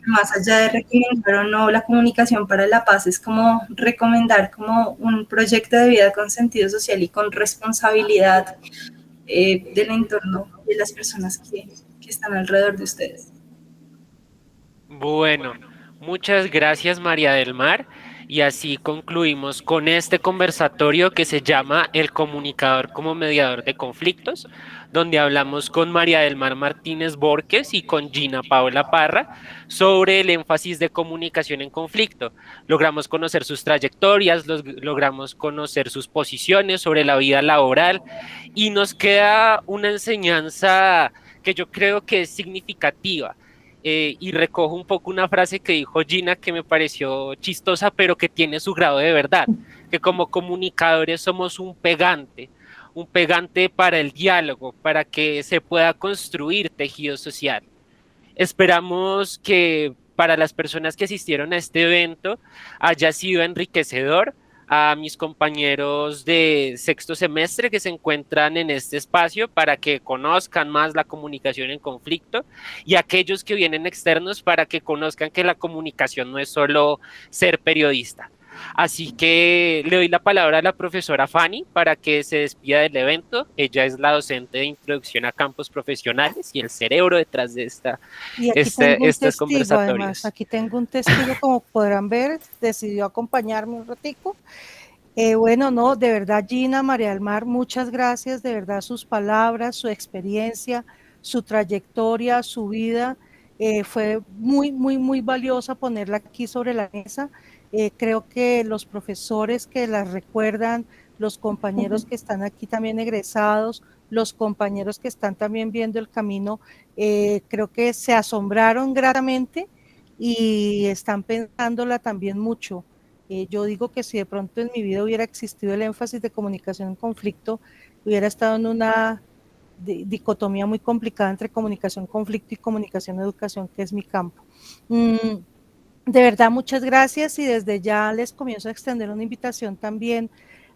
más allá de recomendar o no la comunicación para la paz, es como recomendar como un proyecto de vida con sentido social y con responsabilidad del entorno de las personas que están alrededor de ustedes. Bueno, Muchas gracias, María del Mar. Y así concluimos con este conversatorio que se llama El comunicador como mediador de conflictos, donde hablamos con María del Mar Martínez Borges y con Gina Paola Parra sobre el énfasis de comunicación en conflicto. Logramos conocer sus trayectorias, logramos conocer sus posiciones sobre la vida laboral y nos queda una enseñanza que yo creo que es significativa. Y recojo un poco una frase que dijo Gina que me pareció chistosa, pero que tiene su grado de verdad, que como comunicadores somos un pegante para el diálogo, para que se pueda construir tejido social. Esperamos que para las personas que asistieron a este evento haya sido enriquecedor. A mis compañeros de sexto semestre que se encuentran en este espacio para que conozcan más la comunicación en conflicto, y aquellos que vienen externos para que conozcan que la comunicación no es solo ser periodista. Así que le doy la palabra a la profesora Fanny para que se despida del evento. Ella es la docente de introducción a campos profesionales y el cerebro detrás de Y aquí tengo un estos testigo, conversatorios. además, aquí tengo un testigo, como podrán ver, decidió acompañarme un ratico. Bueno, no, de verdad, Gina, María del Mar, muchas gracias, de verdad, sus palabras, su experiencia, su trayectoria, su vida, fue muy, muy, muy valiosa ponerla aquí sobre la mesa. Creo que los profesores que las recuerdan, los compañeros que están aquí también egresados, los compañeros que están también viendo el camino, creo que se asombraron gratamente y están pensándola también mucho. Yo digo que si de pronto en mi vida hubiera existido el énfasis de comunicación en conflicto, hubiera estado en una dicotomía muy complicada entre comunicación conflicto y comunicación educación, que es mi campo. De verdad, muchas gracias, y desde ya les comienzo a extender una invitación también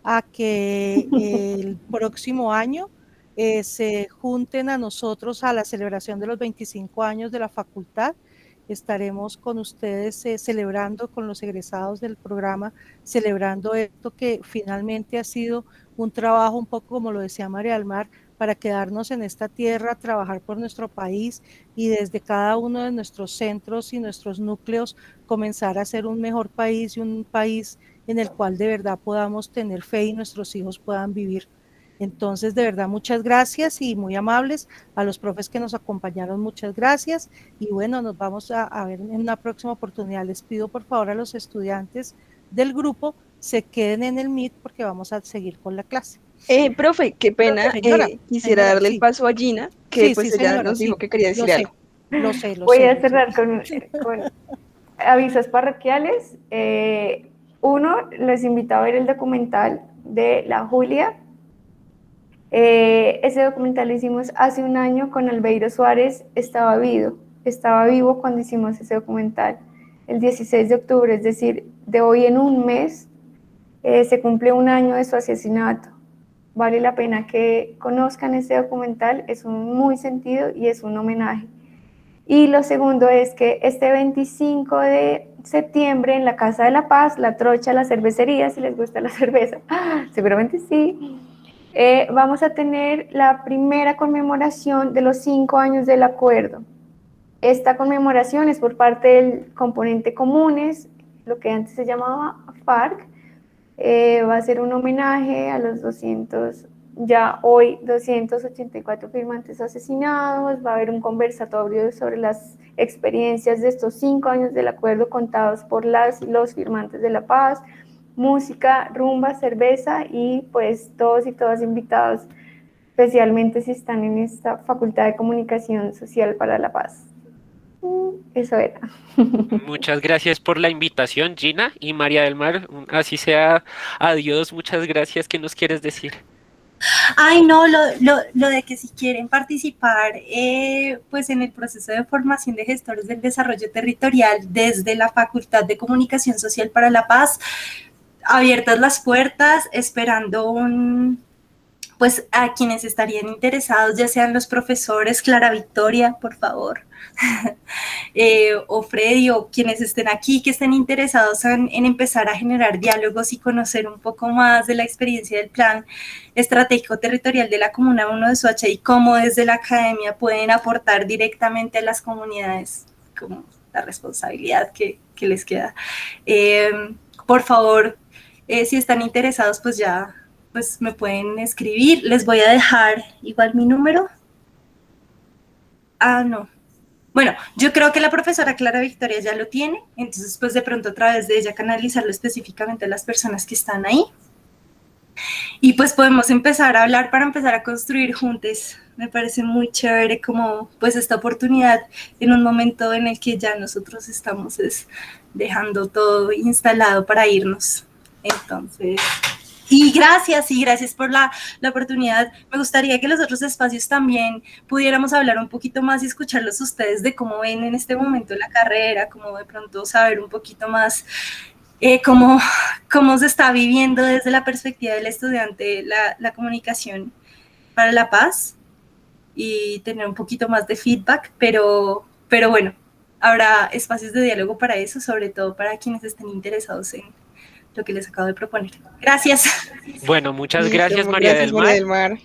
a que el próximo año se junten a nosotros a la celebración de los 25 años de la facultad. Estaremos con ustedes celebrando con los egresados del programa, celebrando esto que finalmente ha sido un trabajo un poco, como lo decía María del Mar, para quedarnos en esta tierra, trabajar por nuestro país y desde cada uno de nuestros centros y nuestros núcleos comenzar a ser un mejor país y un país en el cual de verdad podamos tener fe y nuestros hijos puedan vivir. Entonces, de verdad, muchas gracias y muy amables a los profes que nos acompañaron, muchas gracias. Y bueno, nos vamos a ver en una próxima oportunidad. Les pido por favor a los estudiantes del grupo se queden en el Meet porque vamos a seguir con la clase. Profe, qué pena, quisiera darle el paso a Gina, que sí, pues sí, ella señora, nos dijo sí, que quería decir algo. Lo sé. Voy a cerrar con avisos parroquiales. Uno, les invito a ver el documental de la Julia. Ese documental lo hicimos hace un año con Albeiro Suárez, estaba vivo cuando hicimos ese documental, el 16 de octubre, es decir, de hoy en un mes se cumple un año de su asesinato. Vale la pena que conozcan este documental, es un muy sentido y es un homenaje. Y lo segundo es que este 25 de septiembre en la Casa de la Paz, La Trocha, la cervecería, si les gusta la cerveza, seguramente sí, vamos a tener la primera conmemoración de los 5 años del acuerdo. Esta conmemoración es por parte del componente Comunes, lo que antes se llamaba FARC. Va a ser un homenaje a los 284 firmantes asesinados. Va a haber un conversatorio sobre las experiencias de estos 5 años del acuerdo contados por los firmantes de la paz, música, rumba, cerveza y pues todos y todas invitados, especialmente si están en esta Facultad de Comunicación Social para la Paz. Eso era. Muchas gracias por la invitación, Gina, y María del Mar, así sea, adiós, muchas gracias. ¿Qué nos quieres decir? Ay, no, lo de que si quieren participar pues en el proceso de formación de gestores del desarrollo territorial desde la Facultad de Comunicación Social para la Paz, abiertas las puertas, esperando pues a quienes estarían interesados, ya sean los profesores, Clara Victoria, por favor, o Freddy, o quienes estén aquí, que estén interesados en empezar a generar diálogos y conocer un poco más de la experiencia del Plan Estratégico Territorial de la Comuna 1 de Soacha y cómo desde la academia pueden aportar directamente a las comunidades, como la responsabilidad que que les queda. Por favor, si están interesados, pues ya pues me pueden escribir. Les voy a dejar igual mi número. No. Bueno, yo creo que la profesora Clara Victoria ya lo tiene, entonces pues de pronto a través de ella canalizarlo específicamente a las personas que están ahí. Y pues podemos empezar a hablar para empezar a construir juntos. Me parece muy chévere como pues esta oportunidad en un momento en el que ya nosotros estamos dejando todo instalado para irnos. Entonces, y gracias por la oportunidad. Me gustaría que los otros espacios también pudiéramos hablar un poquito más y escucharlos ustedes de cómo ven en este momento la carrera, cómo de pronto saber un poquito más cómo se está viviendo desde la perspectiva del estudiante la comunicación para la paz y tener un poquito más de feedback, pero bueno, habrá espacios de diálogo para eso, sobre todo para quienes estén interesados en lo que les acabo de proponer. Gracias. Bueno, muchas Listo, gracias, María del Mar.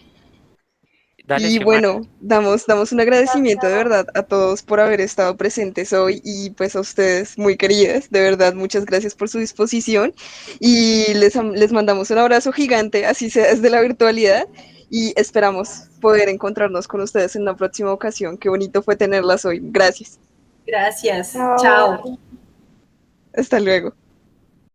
Dale, Y Xiomara. bueno, damos un agradecimiento de verdad a todos por haber estado presentes hoy y pues a ustedes muy queridas, de verdad muchas gracias por su disposición y les mandamos un abrazo gigante, así sea desde la virtualidad y esperamos poder encontrarnos con ustedes en una próxima ocasión. Qué bonito fue tenerlas hoy. Gracias. Gracias. Chao. Hasta luego.